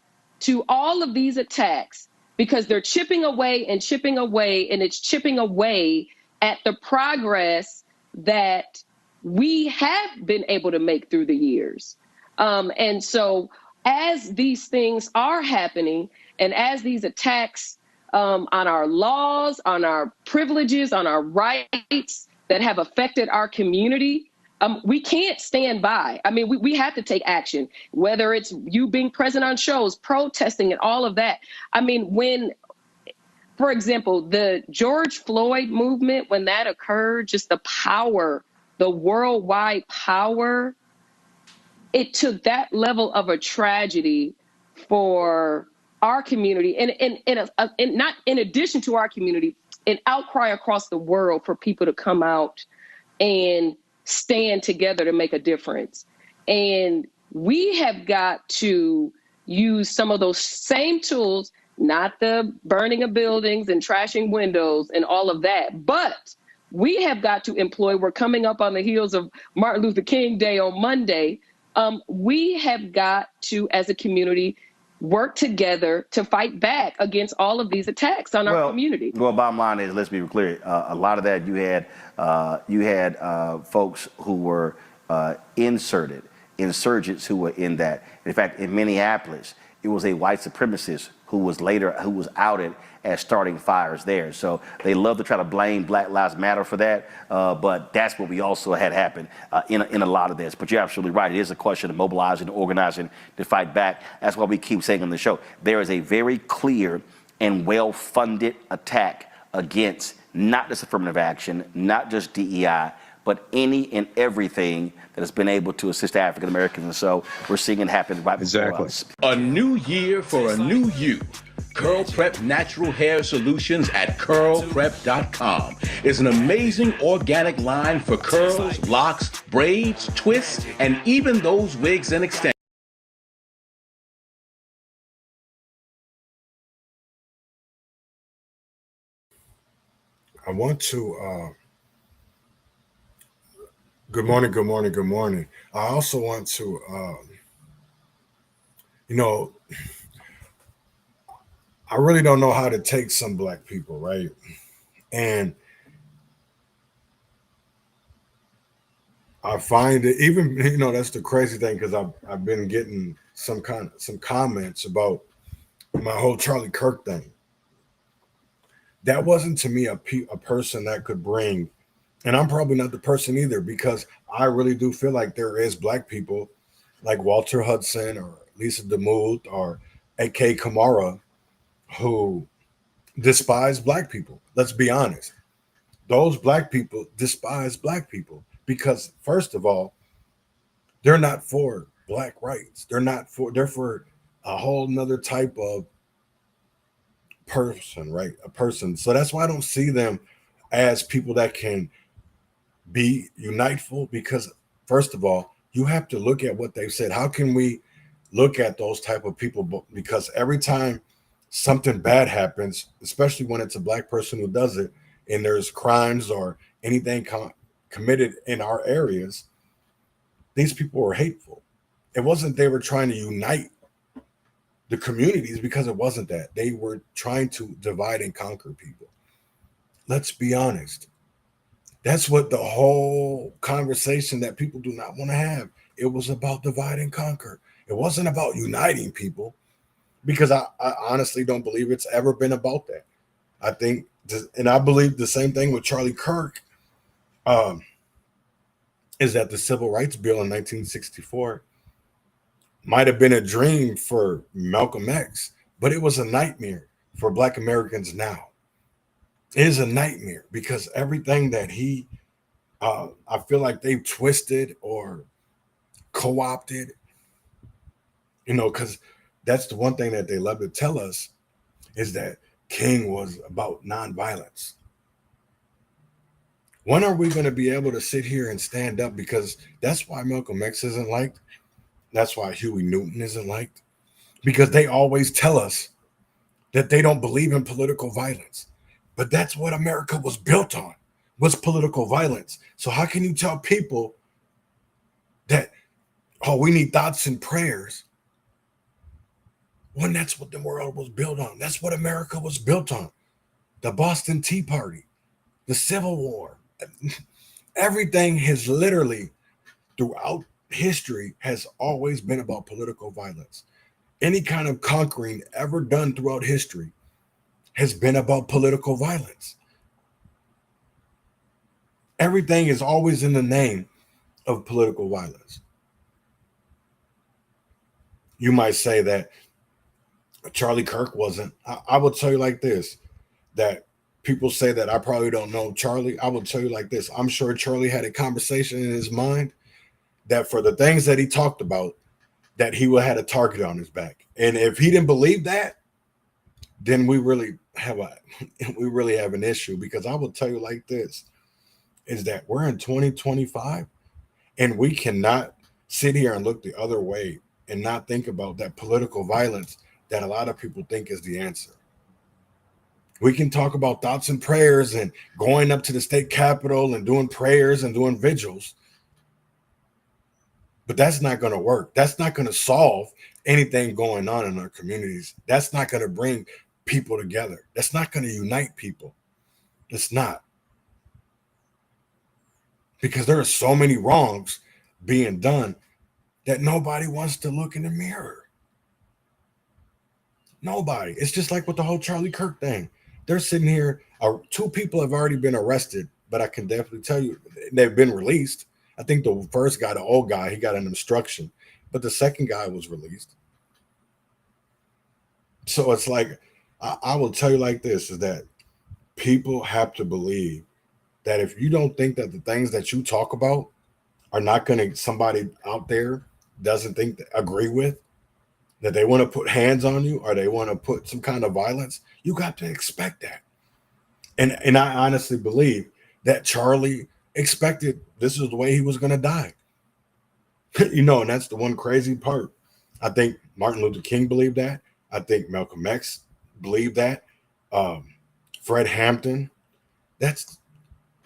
S8: to all of these attacks because they're chipping away, and it's chipping away at the progress that we have been able to make through the years. And so as these things are happening, and as these attacks on our laws, on our privileges, on our rights that have affected our community, we can't stand by. I mean, we have to take action, whether it's you being present on shows, protesting, and all of that. I mean, when, for example, the George Floyd movement, when that occurred, just the power, the worldwide power, it took that level of a tragedy for our community, and not in addition to our community, an outcry across the world for people to come out and stand together to make a difference. And we have got to use some of those same tools, not the burning of buildings and trashing windows and all of that, but we have got to employ, we're coming up on the heels of Martin Luther King Day on Monday. We have got to, as a community, work together to fight back against all of these attacks on our community. Well,
S6: bottom line is, let's be clear, a lot of that you had folks who were insurgents who were in that. In fact, in Minneapolis, it was a white supremacist who was outed as starting fires there. So they love to try to blame Black Lives Matter for that, but that's what we also had happen in a lot of this. But you're absolutely right. It is a question of mobilizing, organizing to fight back. That's why we keep saying on the show, there is a very clear and well-funded attack against not just affirmative action, not just DEI, but any and everything that has been able to assist African Americans. And so we're seeing it happen right before us.
S9: A new year for a new you. Curl Prep Natural Hair Solutions at curlprep.com is an amazing organic line for curls, locks, braids, twists, and even those wigs and extensions.
S2: I want to, good morning, good morning, good morning. I also want to, I really don't know how to take some black people, right? And I find it, even, that's the crazy thing, because I've been getting some comments about my whole Charlie Kirk thing. That wasn't to me a person that could bring, and I'm probably not the person either, because I really do feel like there is black people like Walter Hudson or Lisa DeMuth or aka Kamara, who despise black people. Let's be honest. Those black people despise black people because, first of all, they're not for black rights. They're for a whole nother type of person, right? A person. So that's why I don't see them as people that can be uniteful, because first of all, you have to look at what they've said. How can we look at those type of people? Because every time something bad happens, especially when it's a black person who does it, and there's crimes or anything committed in our areas, these people were hateful. It wasn't they were trying to unite the communities, because it wasn't that. They were trying to divide and conquer people. Let's be honest. That's what the whole conversation that people do not want to have. It was about divide and conquer. It wasn't about uniting people, because I honestly don't believe it's ever been about that. I think, and I believe the same thing with Charlie Kirk, is that the Civil Rights Bill in 1964 might have been a dream for Malcolm X, but it was a nightmare for Black Americans now. It is a nightmare because everything that he, I feel like they've twisted or co-opted, because that's the one thing that they love to tell us, is that King was about nonviolence. When are we going to be able to sit here and stand up? Because that's why Malcolm X isn't liked. That's why Huey Newton isn't liked, because they always tell us that they don't believe in political violence. But that's what America was built on, was political violence. So how can you tell people that, oh, we need thoughts and prayers, when that's what the world was built on? That's what America was built on. The Boston Tea Party, the Civil War. Everything has literally, throughout history, has always been about political violence. Any kind of conquering ever done throughout history has been about political violence. Everything is always in the name of political violence. You might say that Charlie Kirk wasn't. I will tell you like this, that people say that I probably don't know Charlie. I will tell you like this. I'm sure Charlie had a conversation in his mind that for the things that he talked about, that he would have had a target on his back. And if he didn't believe that, then we really have an issue. Because I will tell you like this, is that we're in 2025 and we cannot sit here and look the other way and not think about that political violence that a lot of people think is the answer. We can talk about thoughts and prayers and going up to the state capitol and doing prayers and doing vigils, but that's not going to work. That's not going to solve anything going on in our communities. That's not going to bring people together. That's not going to unite people. It's not. Because there are so many wrongs being done that nobody wants to look in the mirror. Nobody. It's just like with the whole Charlie Kirk thing. They're sitting here. 2 people have already been arrested, but I can definitely tell you they've been released. I think the first guy, the old guy, he got an obstruction, but the second guy was released. So it's like, I will tell you like this, is that people have to believe that if you don't think that the things that you talk about are not going to, somebody out there doesn't think, agree with, that they want to put hands on you or they want to put some kind of violence, you got to expect that. And I honestly believe that Charlie expected this is the way he was going to die. And that's the one crazy part. I think Martin Luther King believed that. I think Malcolm X believed that. Fred Hampton.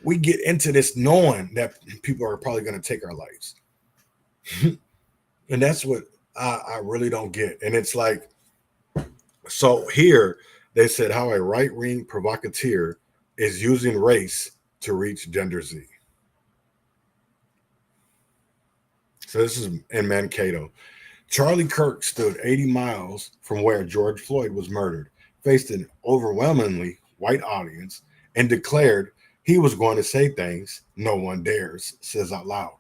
S2: We get into this knowing that people are probably going to take our lives. And that's what I really don't get. And it's like, so here they said how a right-wing provocateur is using race to reach Gender Z. So this is in Mankato. Charlie Kirk stood 80 miles from where George Floyd was murdered, faced an overwhelmingly white audience, and declared he was going to say things no one dares says out loud.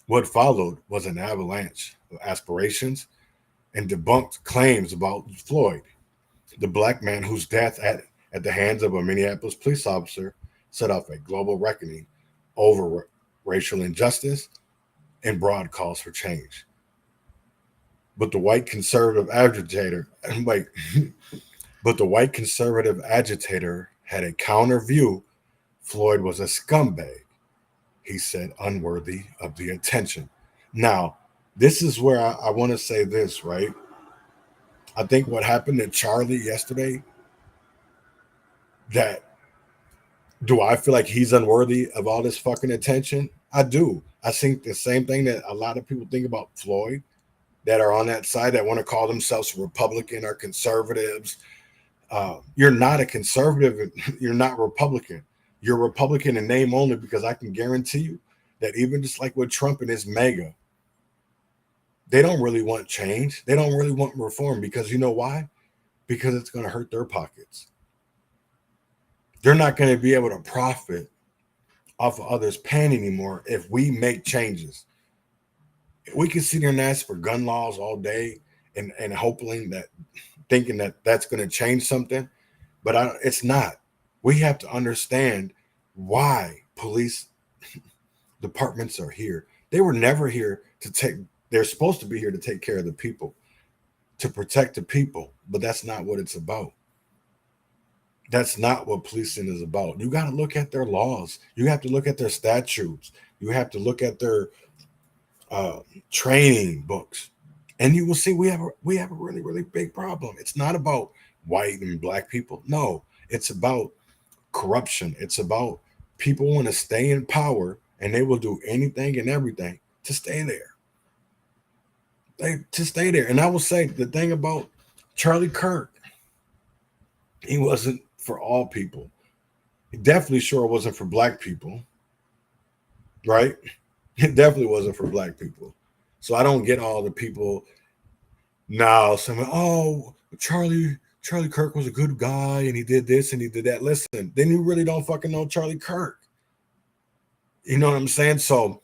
S2: What followed was an avalanche of aspirations and debunked claims about Floyd, the black man whose death at the hands of a Minneapolis police officer set off a global reckoning over racial injustice and broad calls for change. But the white conservative agitator, had a counter view. Floyd was a scumbag, he said, unworthy of the attention. Now, this is where I want to say this, right? I think what happened to Charlie yesterday, do I feel like he's unworthy of all this fucking attention? I do. I think the same thing that a lot of people think about Floyd that are on that side that want to call themselves Republican or conservatives. You're not a conservative. You're not Republican. You're Republican in name only, because I can guarantee you that even just like with Trump and his MAGA, they don't really want change. They don't really want reform, because you know why? Because it's going to hurt their pockets. They're not going to be able to profit off of others' pain anymore if we make changes. We can sit here and ask for gun laws all day and thinking that that's going to change something, but it's not. We have to understand why police departments are here. They were never here they're supposed to be here to take care of the people, to protect the people, but that's not what it's about. That's not what policing is about. You got to look at their laws. You have to look at their statutes. You have to look at their training books, and you will see we have a really, really big problem. It's not about white and black people. No, it's about corruption. It's about people want to stay in power, and they will do anything and everything to stay there. And I will say the thing about Charlie Kirk, he wasn't for all people. He definitely sure wasn't for black people, right? It definitely wasn't for black people. So I don't get all the people now saying, oh, Charlie Kirk was a good guy and he did this and he did that. Listen, then you really don't fucking know Charlie Kirk. You know what I'm saying? So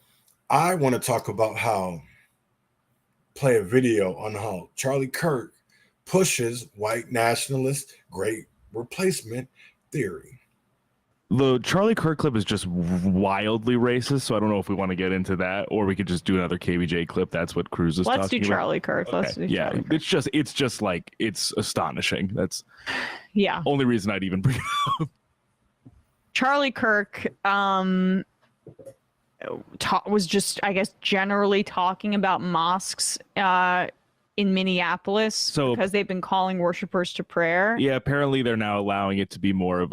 S2: I want to talk about play a video on how Charlie Kirk pushes white nationalist great replacement theory.
S10: The Charlie Kirk clip is just wildly racist, so I don't know if we want to get into that, or we could just do another KBJ clip. That's what Cruz is talking about.
S12: Let's do Charlie Kirk.
S10: Okay.
S12: Let's do Charlie Kirk.
S10: It's just like, it's astonishing. That's
S12: yeah.
S10: Only reason I'd even bring it up.
S12: Charlie Kirk was just, I guess, generally talking about mosques in Minneapolis, because they've been calling worshipers to prayer.
S10: Yeah, apparently they're now allowing it to be more of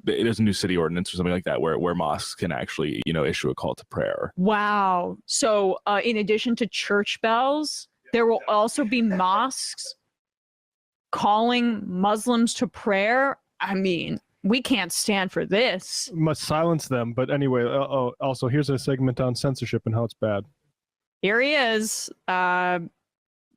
S10: there's a new city ordinance or something like that where mosques can actually, issue a call to prayer.
S12: Wow. So in addition to church bells, there will also be mosques calling Muslims to prayer. I mean, we can't stand for this.
S13: Must silence them. But anyway, also here's a segment on censorship and how it's bad.
S12: Here he is,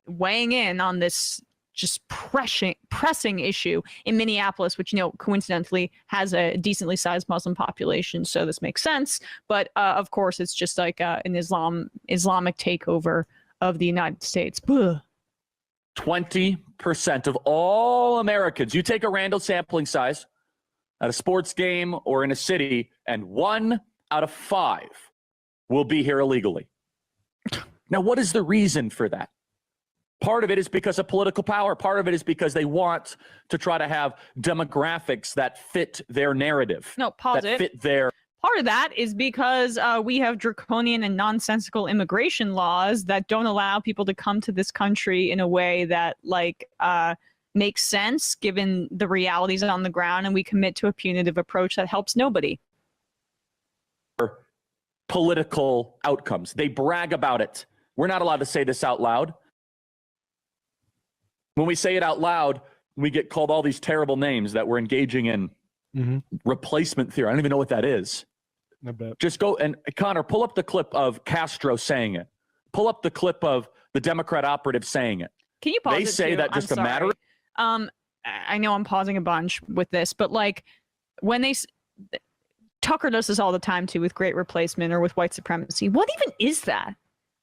S12: weighing in on this just pressing issue in Minneapolis, which, coincidentally has a decently sized Muslim population, so this makes sense. But of course, it's just like an Islamic takeover of the United States.
S15: 20% of all Americans, you take a random sampling size at a sports game or in a city, and 1 out of 5 will be here illegally. Now, what is the reason for that? Part of it is because of political power. Part of it is because they want to try to have demographics that fit their narrative.
S12: No, pause
S15: that
S12: it.
S15: fit their.
S12: Part of that is because we have draconian and nonsensical immigration laws that don't allow people to come to this country in a way that, makes sense given the realities on the ground, and we commit to a punitive approach that helps nobody.
S15: Political outcomes. They brag about it. We're not allowed to say this out loud. When we say it out loud, we get called all these terrible names that we're engaging in replacement theory. I don't even know what that is.
S13: I bet.
S15: Just go and Connor, pull up the clip of Castro saying it. Pull up the clip of the Democrat operative saying it.
S12: Can you pause
S15: They
S12: it
S15: say
S12: too?
S15: that just
S12: I'm
S15: a matter.
S12: I know I'm pausing a bunch with this, but when Tucker does this all the time too with great replacement or with white supremacy. What even is that?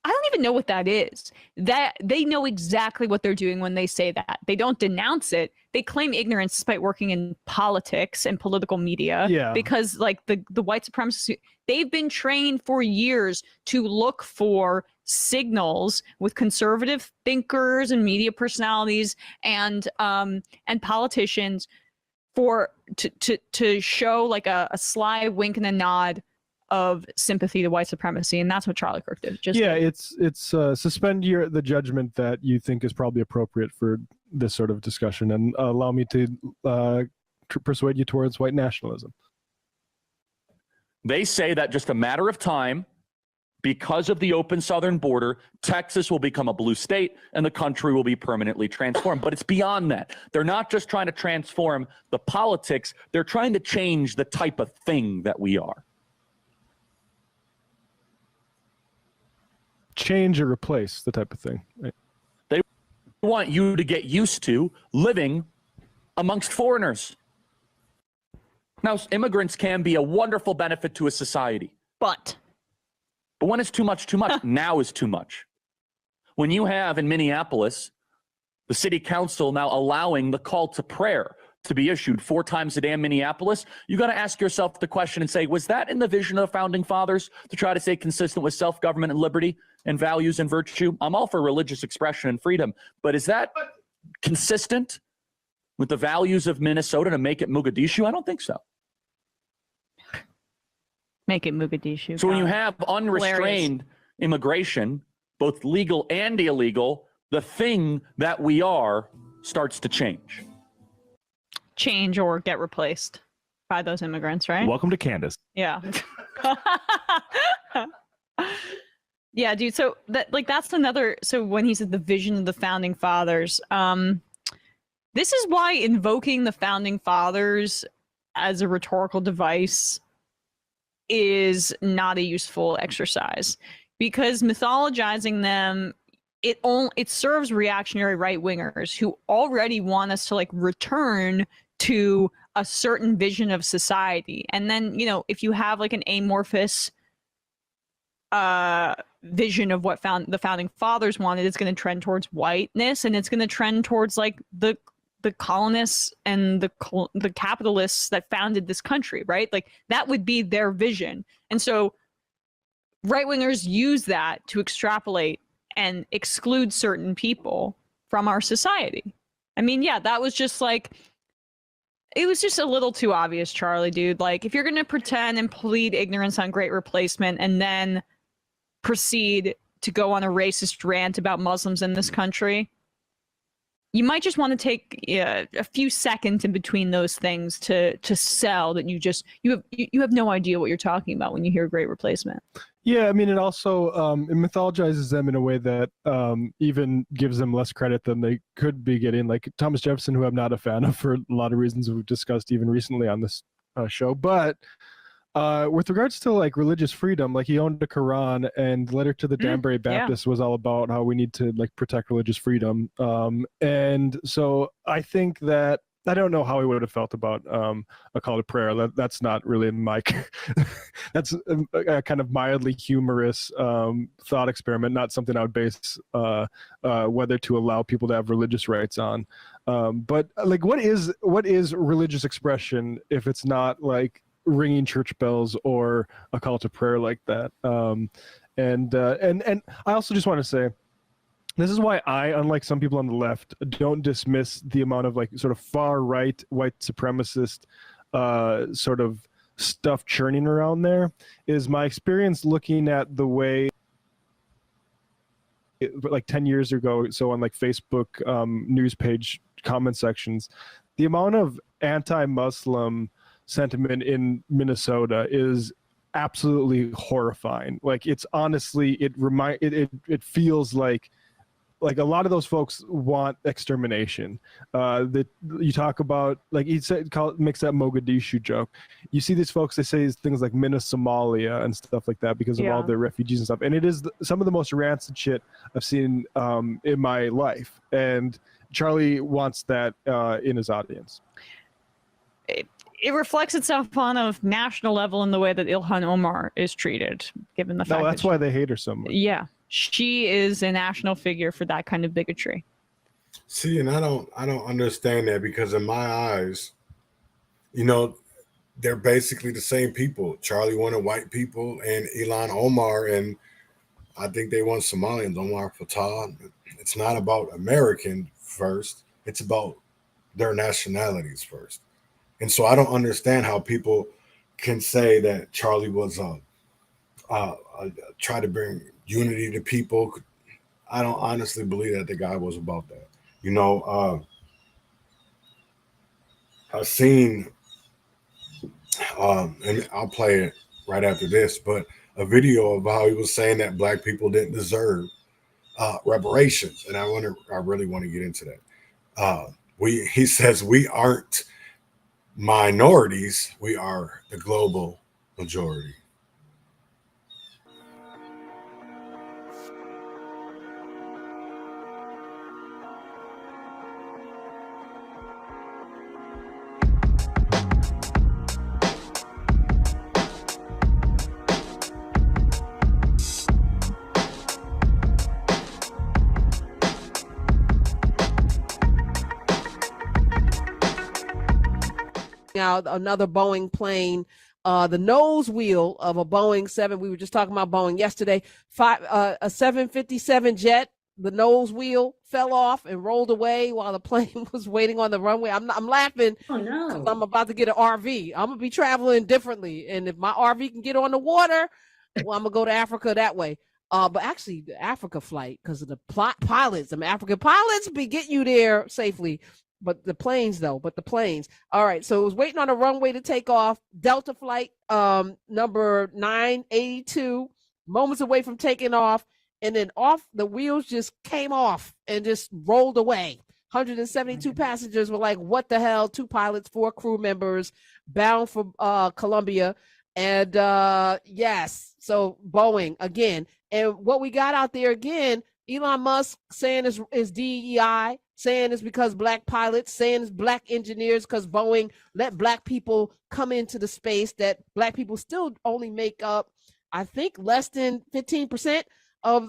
S12: I don't even know what that is. That they know exactly what they're doing when they say that. They don't denounce it. They claim ignorance despite working in politics and political media.
S13: Yeah.
S12: Because like the white supremacists, they've been trained for years to look for signals with conservative thinkers and media personalities and politicians to show like a sly wink and a nod of sympathy to white supremacy, and that's what Charlie Kirk did.
S13: It's suspend the judgment that you think is probably appropriate for this sort of discussion, and allow me to persuade you towards white nationalism.
S15: They say that just a matter of time, because of the open southern border, Texas will become a blue state and the country will be permanently transformed. But it's beyond that. They're not just trying to transform the politics, they're trying to change the type of thing that we are.
S13: Change or replace, the type of thing. Right?
S15: They want you to get used to living amongst foreigners. Now, immigrants can be a wonderful benefit to a society.
S12: But
S15: when it's too much, now is too much. When you have in Minneapolis, the city council now allowing the call to prayer to be issued 4 times a day in Minneapolis, you got to ask yourself the question and say, was that in the vision of the founding fathers to try to stay consistent with self-government and liberty and values and virtue? I'm all for religious expression and freedom, but is that consistent with the values of Minnesota to make it Mogadishu? I don't think so.
S12: Make it Mogadishu.
S15: So when you have unrestrained immigration, both legal and illegal, the thing that we are starts to change.
S12: Change or get replaced by those immigrants, right?
S10: Welcome to Candace.
S12: Yeah. Yeah, dude. So that's another. So when he said the vision of the founding fathers, this is why invoking the founding fathers as a rhetorical device is not a useful exercise, because mythologizing them, it serves reactionary right wingers who already want us to like return to a certain vision of society. And then, if you have like an amorphous vision of what the founding fathers wanted, it's going to trend towards whiteness, and it's going to trend towards like the colonists and the capitalists that founded this country, right? Like that would be their vision. And so right wingers use that to extrapolate and exclude certain people from our society. I mean, yeah, that was just like, it was just a little too obvious, Charlie, dude. Like, if you're going to pretend and plead ignorance on Great Replacement and then proceed to go on a racist rant about Muslims in this country, you might just want to take a few seconds in between those things to sell that you have no idea what you're talking about when you hear Great Replacement.
S13: Yeah, I mean, it also it mythologizes them in a way that even gives them less credit than they could be getting. Like Thomas Jefferson, who I'm not a fan of for a lot of reasons we've discussed even recently on this show. But with regards to like religious freedom, like he owned a Quran, and the letter to the Danbury Baptist was all about how we need to like protect religious freedom. And so I think that I don't know how he would have felt about a call to prayer. That's not really my. That's a kind of mildly humorous thought experiment, not something I would base whether to allow people to have religious rights on. But like, what is religious expression if it's not like ringing church bells or a call to prayer like that? And I also just want to say, this is why I, unlike some people on the left, don't dismiss the amount of like sort of far right white supremacist sort of stuff churning around there. Is my experience looking at the way like 10 years ago, so on like Facebook news page comment sections, the amount of anti-Muslim sentiment in Minnesota is absolutely horrifying. Like, it's honestly, it feels like a lot of those folks want extermination. That you talk about, like he said, makes that Mogadishu joke. You see these folks, they say things like Somalia and stuff like that because of all the refugees and stuff. And it is some of the most rancid shit I've seen in my life. And Charlie wants that in his audience.
S12: It reflects itself on a national level in the way that Ilhan Omar is treated, given the fact
S13: that's why they hate her so much.
S12: Yeah. she is a national figure for that kind of bigotry.
S2: See, and I don't understand that, because in my eyes, you know, they're basically the same people. Charlie wanted white people, and Ilhan Omar, and I think they want Somalians, Omar Fatah. It's not about American first. It's about their nationalities first. And so I don't understand how people can say that Charlie was try to bring unity to people. I don't honestly believe that the guy was about that. You know, I've seen, and I'll play it right after this, but a video of how he was saying that black people didn't deserve reparations, and I really want to get into that. He says we aren't minorities, we are the global majority.
S11: Now another Boeing plane, the nose wheel of a Boeing 7. We were just talking about Boeing yesterday. A 757 jet. The nose wheel fell off and rolled away while the plane was waiting on the runway. I'm laughing.
S16: Oh no!
S11: 'Cause I'm about to get an RV. I'm gonna be traveling differently, and if my RV can get on the water, well, I'm gonna go to Africa that way. But actually, the Africa flight, because of the pilots, some African pilots be getting you there safely. But the planes, though, All right, so it was waiting on a runway to take off. Delta flight number 982, moments away from taking off, and then the wheels just came off and just rolled away. 172 passengers were like, what the hell? 2 pilots, 4 crew members bound for Colombia. And yes, so Boeing again. And what we got out there again, Elon Musk saying is DEI, saying it's because black pilots, saying it's black engineers, because Boeing let black people come into the space that black people still only make up, I think, less than 15% of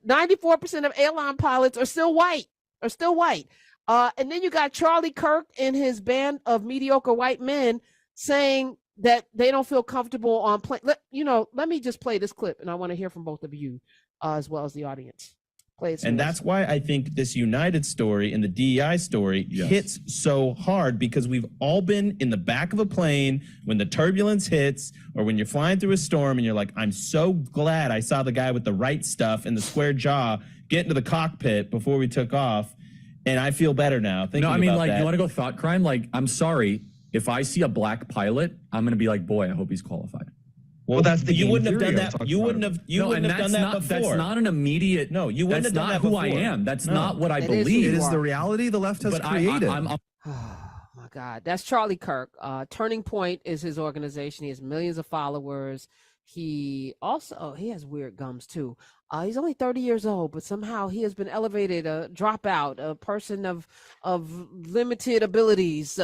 S11: 94% of airline pilots are still white. And then you got Charlie Kirk and his band of mediocre white men saying that they don't feel comfortable on plane. Let me just play this clip, and I want to hear from both of you as well as the audience.
S18: And that's why I think this United story and the DEI story hits so hard, because we've all been in the back of a plane when the turbulence hits, or when you're flying through a storm and you're like, I'm so glad I saw the guy with the right stuff and the square jaw get into the cockpit before we took off, and I feel better now.
S15: No, I mean, like, you want to go thought crime? Like, I'm sorry, if I see a black pilot, I'm going to be like, boy, I hope he's qualified.
S18: Well, that's the you wouldn't have done that. You wouldn't have done that before.
S15: That's not an immediate.
S18: No, you wouldn't have done that
S15: before.
S18: That's
S15: not who I am. That's not what I believe.
S18: It is the reality the left has created.
S11: Oh my God, that's Charlie Kirk. Turning Point is his organization. He has millions of followers. He has weird gums too. He's only 30 years old, but somehow he has been elevated, a dropout, a person of limited abilities,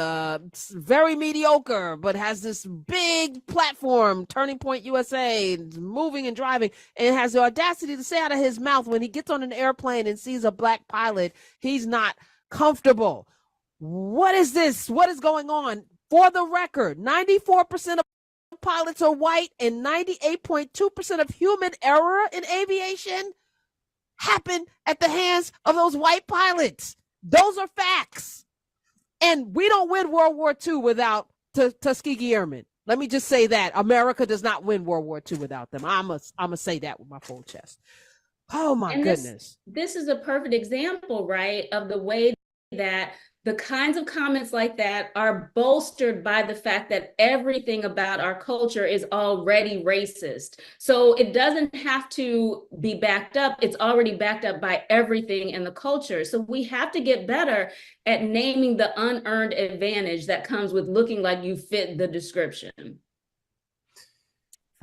S11: very mediocre, but has this big platform, Turning Point USA, moving and driving, and has the audacity to say out of his mouth when he gets on an airplane and sees a black pilot, he's not comfortable. What is this? What is going on? For the record, 94% of pilots are white, and 98.2% of human error in aviation happen at the hands of those white pilots. Those are facts. And we don't win World War II without Tuskegee Airmen. Let me just say that. America does not win World War II without them. I'm gonna say that with my full chest. Oh my goodness.
S16: This is a perfect example, right, of the way that the kinds of comments like that are bolstered by the fact that everything about our culture is already racist. So it doesn't have to be backed up. It's already backed up by everything in the culture. So we have to get better at naming the unearned advantage that comes with looking like you fit the description.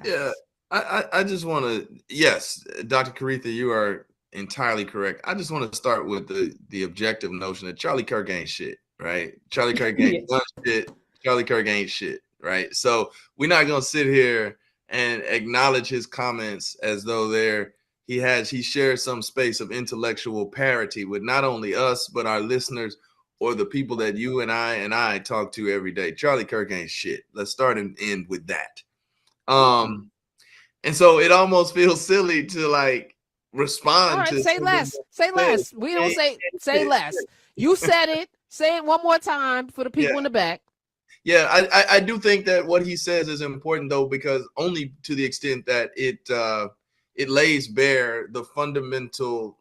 S20: Yeah, I just want to, yes, Dr. Caretha, you are entirely correct. I just want to start with the objective notion that Charlie Kirk ain't shit, right? Charlie Kirk ain't done shit. Charlie Kirk ain't shit, right? So we're not gonna sit here and acknowledge his comments as though they're he shares some space of intellectual parity with not only us but our listeners or the people that you and I talk to every day. Charlie Kirk ain't shit. Let's start and end with that. And so it almost feels silly to like respond
S11: All right,
S20: to
S11: say less. Say less. We don't say less. You said it. Say it one more time for the people in the back.
S20: Yeah, I do think that what he says is important though, because only to the extent that it lays bare the fundamental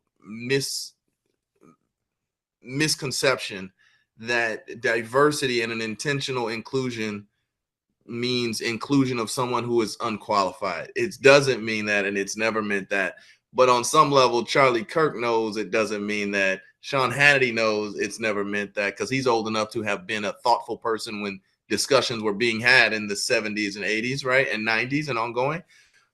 S20: misconception that diversity and an intentional inclusion means inclusion of someone who is unqualified. It doesn't mean that, and it's never meant that. But on some level, Charlie Kirk knows it doesn't mean that. Sean Hannity knows it's never meant that, because he's old enough to have been a thoughtful person when discussions were being had in the 70s and 80s, right? And 90s and ongoing.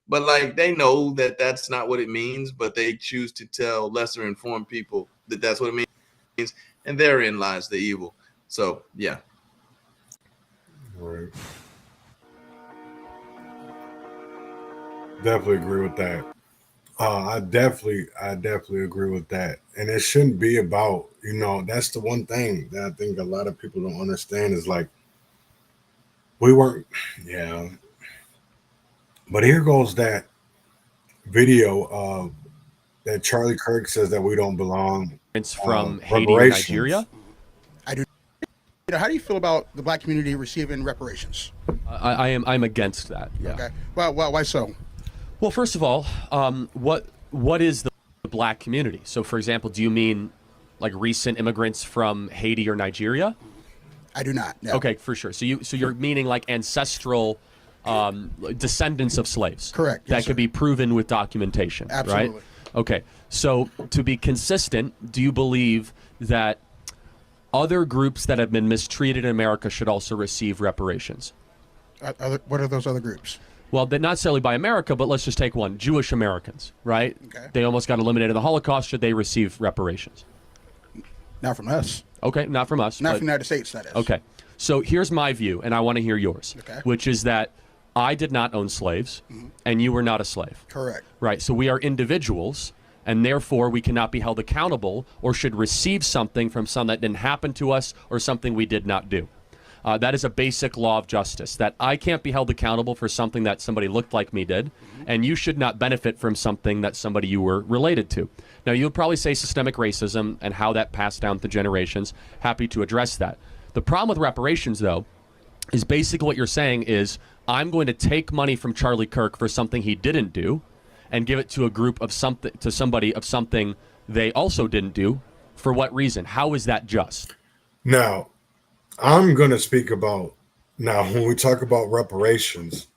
S20: But like, they know that that's not what it means, but they choose to tell lesser informed people that that's what it means. And therein lies the evil. So, yeah.
S2: Right. Definitely agree with that. I definitely agree with that. And it shouldn't be about, that's the one thing that I think a lot of people don't understand is like, we weren't, yeah. But here goes that video of that Charlie Kirk says that we don't belong.
S1: It's from Haiti or Nigeria.
S4: I do. How do you feel about the black community receiving reparations?
S1: I'm against that. Yeah.
S4: Okay. Well, why so?
S1: Well, first of all, what is the black community? So, for example, do you mean like recent immigrants from Haiti or Nigeria?
S4: I do not. No.
S1: Okay, for sure. So you're meaning like ancestral descendants of slaves.
S4: Correct.
S1: That
S4: Yes,
S1: could be proven with documentation.
S4: Absolutely.
S1: Right? Okay. So to be consistent, do you believe that other groups that have been mistreated in America should also receive reparations?
S4: What are those other groups?
S1: Well, not necessarily by America, but let's just take one. Jewish Americans, right?
S4: Okay.
S1: They almost got eliminated in the Holocaust. Should they receive reparations?
S4: Not from us.
S1: Okay, not from us.
S4: Not from the United States, that is.
S1: Okay. So here's my view, and I want to hear yours,
S4: Okay.
S1: which is that I did not own slaves, and you were not a slave.
S4: Correct.
S1: Right. So we are individuals, and therefore we cannot be held accountable or should receive something from something that didn't happen to us or something we did not do. That is a basic law of justice, that I can't be held accountable for something that somebody looked like me did, and you should not benefit from something that somebody you were related to. Now, you'll probably say systemic racism and how that passed down through generations. Happy to address that. The problem with reparations, though, is basically what you're saying is I'm going to take money from Charlie Kirk for something he didn't do and give it to a group of something, to somebody of something they also didn't do. For what reason? How is that just?
S2: Now, I'm going to speak about, now when we talk about reparations,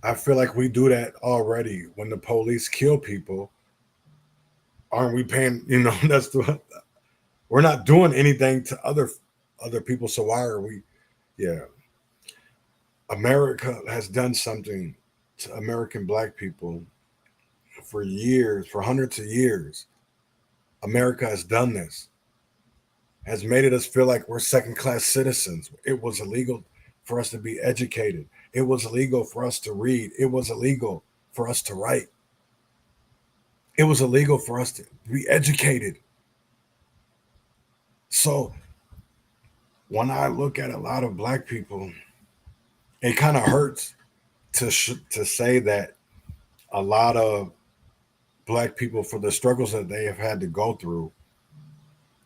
S2: I feel like we do that already. When the police kill people, aren't we paying, we're not doing anything to other people, so why are we? Yeah. America has done something to American black people for years, for hundreds of years. America has done this, has made us feel like we're second-class citizens. It was illegal for us to be educated. It was illegal for us to read. It was illegal for us to write. It was illegal for us to be educated. So when I look at a lot of black people, it kind of hurts to say that a lot of black people, for the struggles that they have had to go through,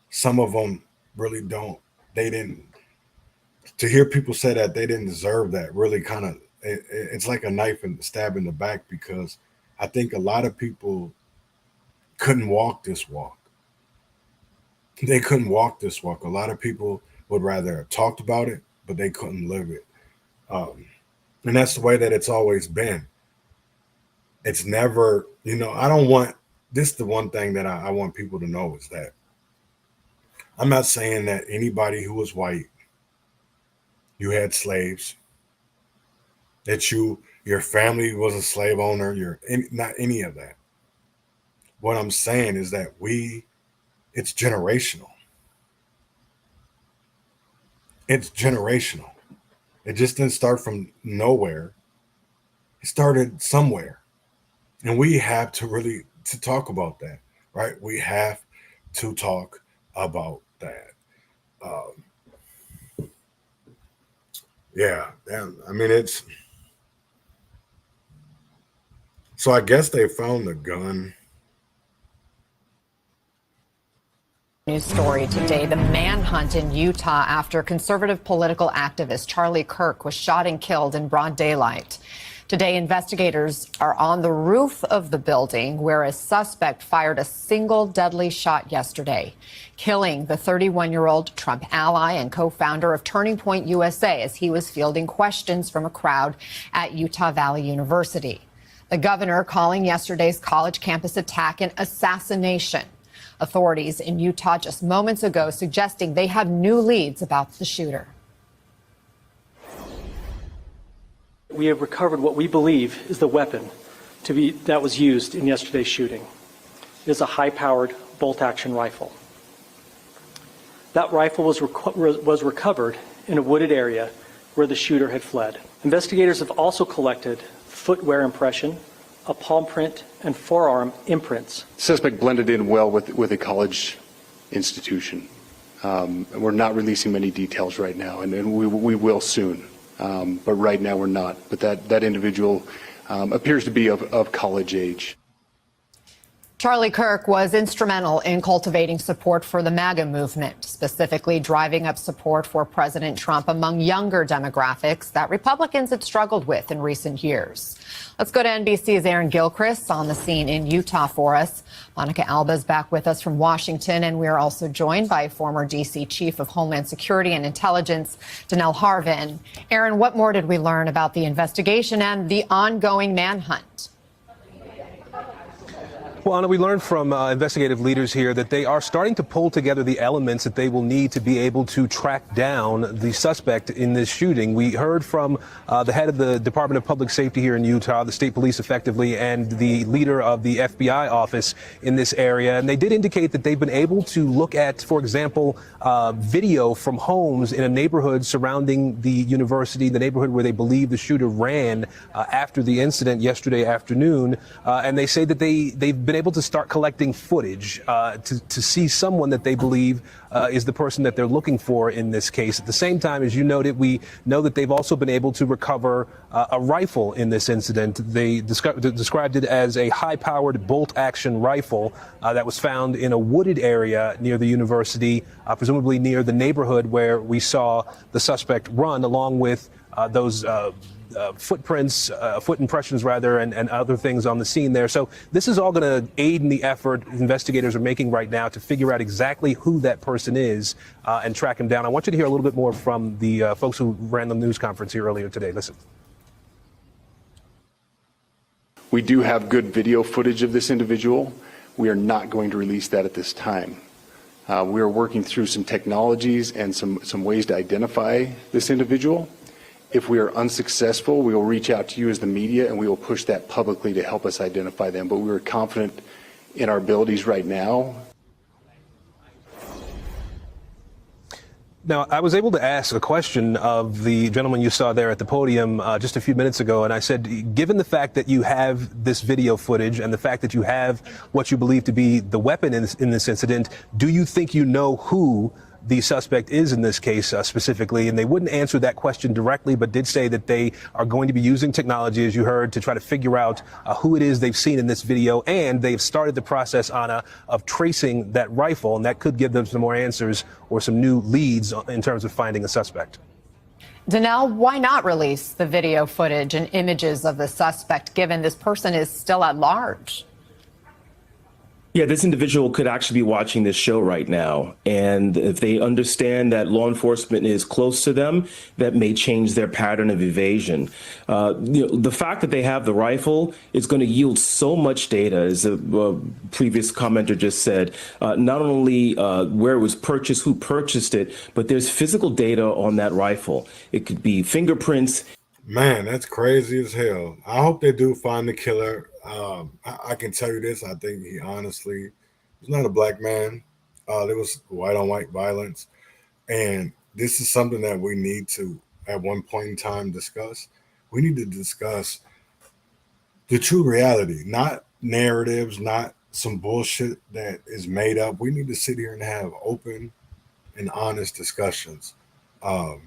S2: some of them really they didn't, to hear people say that they didn't deserve that really kind of, it's like a knife and stab in the back, because I think a lot of people couldn't walk this walk. They couldn't walk this walk. A lot of people would rather have talked about it, but they couldn't live it. And that's the way that it's always been. It's never, I don't want, this is the one thing that I want people to know is that I'm not saying that anybody who was white, you had slaves, that your family was a slave owner, not any of that. What I'm saying is that it's generational. It's generational. It just didn't start from nowhere. It started somewhere. And we have to really to talk about that, right? We have to talk about that. Yeah, I mean, it's so I guess they found the gun.
S19: News story today, the manhunt in Utah after conservative political activist Charlie Kirk was shot and killed in broad daylight. Today, investigators are on the roof of the building where a suspect fired a single deadly shot yesterday, killing the 31-year-old Trump ally and co-founder of Turning Point USA as he was fielding questions from a crowd at Utah Valley University. The governor calling yesterday's college campus attack an assassination. Authorities in Utah just moments ago suggesting they have new leads about the shooter.
S21: We have recovered what we believe is the weapon that was used in yesterday's shooting. It is a high-powered bolt-action rifle. That rifle was recovered in a wooded area where the shooter had fled. Investigators have also collected footwear impression, a palm print, and forearm imprints.
S22: Suspect blended in well with a college institution. We're not releasing many details right now, and we will soon. But right now we're not. But that individual appears to be of college age.
S19: Charlie Kirk was instrumental in cultivating support for the MAGA movement, specifically driving up support for President Trump among younger demographics that Republicans had struggled with in recent years. Let's go to NBC's Aaron Gilchrist on the scene in Utah for us. Monica Alba is back with us from Washington, and we are also joined by former D.C. Chief of Homeland Security and Intelligence, Danelle Harvin. Aaron, what more did we learn about the investigation and the ongoing manhunt?
S23: Well, Anna, we learned from investigative leaders here that they are starting to pull together the elements that they will need to be able to track down the suspect in this shooting. We heard from the head of the Department of Public Safety here in Utah, the state police effectively, and the leader of the FBI office in this area. And they did indicate that they've been able to look at, for example, video from homes in a neighborhood surrounding the university, the neighborhood where they believe the shooter ran after the incident yesterday afternoon. And they say that they've been able to start collecting footage to see someone that they believe is the person that they're looking for in this case. At the same time, as you noted, we know that they've also been able to recover a rifle in this incident. They described it as a high-powered bolt-action rifle that was found in a wooded area near the university, presumably near the neighborhood where we saw the suspect run, along with those footprints, foot impressions rather, and other things on the scene there. So this is all going to aid in the effort investigators are making right now to figure out exactly who that person is and track him down. I want you to hear a little bit more from the folks who ran the news conference here earlier today. Listen.
S22: We do have good video footage of this individual. We are not going to release that at this time. We are working through some technologies and some ways to identify this individual. If we are unsuccessful, we will reach out to you as the media and we will push that publicly to help us identify them. But we are confident in our abilities right now.
S23: Now, I was able to ask a question of the gentleman you saw there at the podium just a few minutes ago, and I said, given the fact that you have this video footage and the fact that you have what you believe to be the weapon in this incident, do you think you know who the suspect is in this case specifically? And they wouldn't answer that question directly, but did say that they are going to be using technology, as you heard, to try to figure out who it is they've seen in this video. And they've started the process, Anna, of tracing that rifle, and that could give them some more answers or some new leads in terms of finding a suspect.
S19: Danelle, why not release the video footage and images of the suspect, given this person is still at large?
S25: Yeah, this individual could actually be watching this show right now. And if they understand that law enforcement is close to them, that may change their pattern of evasion. The fact that they have the rifle is going to yield so much data, as a previous commenter just said, not only where it was purchased, who purchased it, but there's physical data on that rifle. It could be fingerprints.
S2: Man, that's crazy as hell. I hope they do find the killer. I can tell you this. I think he honestly was not a black man. There was white on white violence. And this is something that we need to, at one point in time, discuss. We need to discuss the true reality, not narratives, not some bullshit that is made up. We need to sit here and have open and honest discussions. And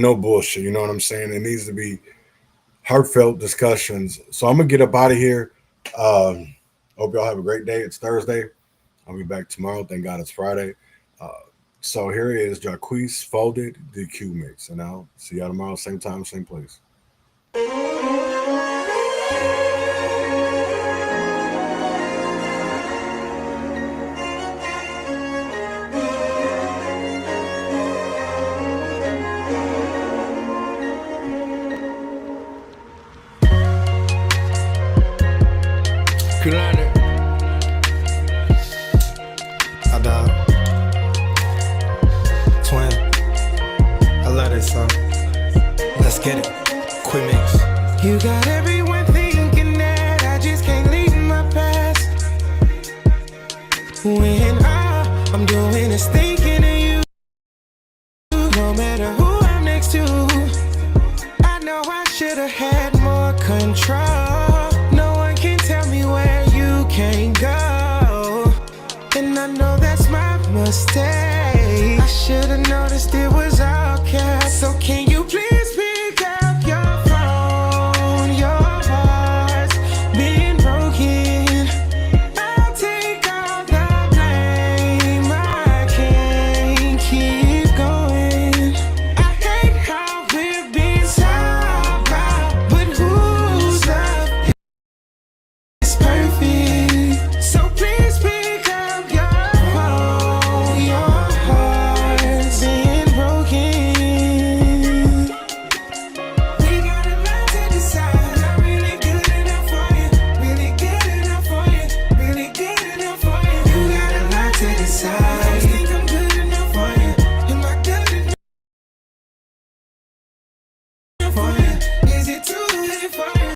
S2: no bullshit, you know what I'm saying? It needs to be heartfelt discussions. So I'm gonna get up out of here. Hope y'all have a great day. It's Thursday. I'll be back tomorrow. Thank God it's Friday. So here is Jacquees Folded, the Q Mix. And I'll see y'all tomorrow, same time, same place.
S3: Kulane. Ada. Twin. I love this song. Let's get it. Quick mix. You got everyone thinking that I just can't leave my past. When I'm doing this thing.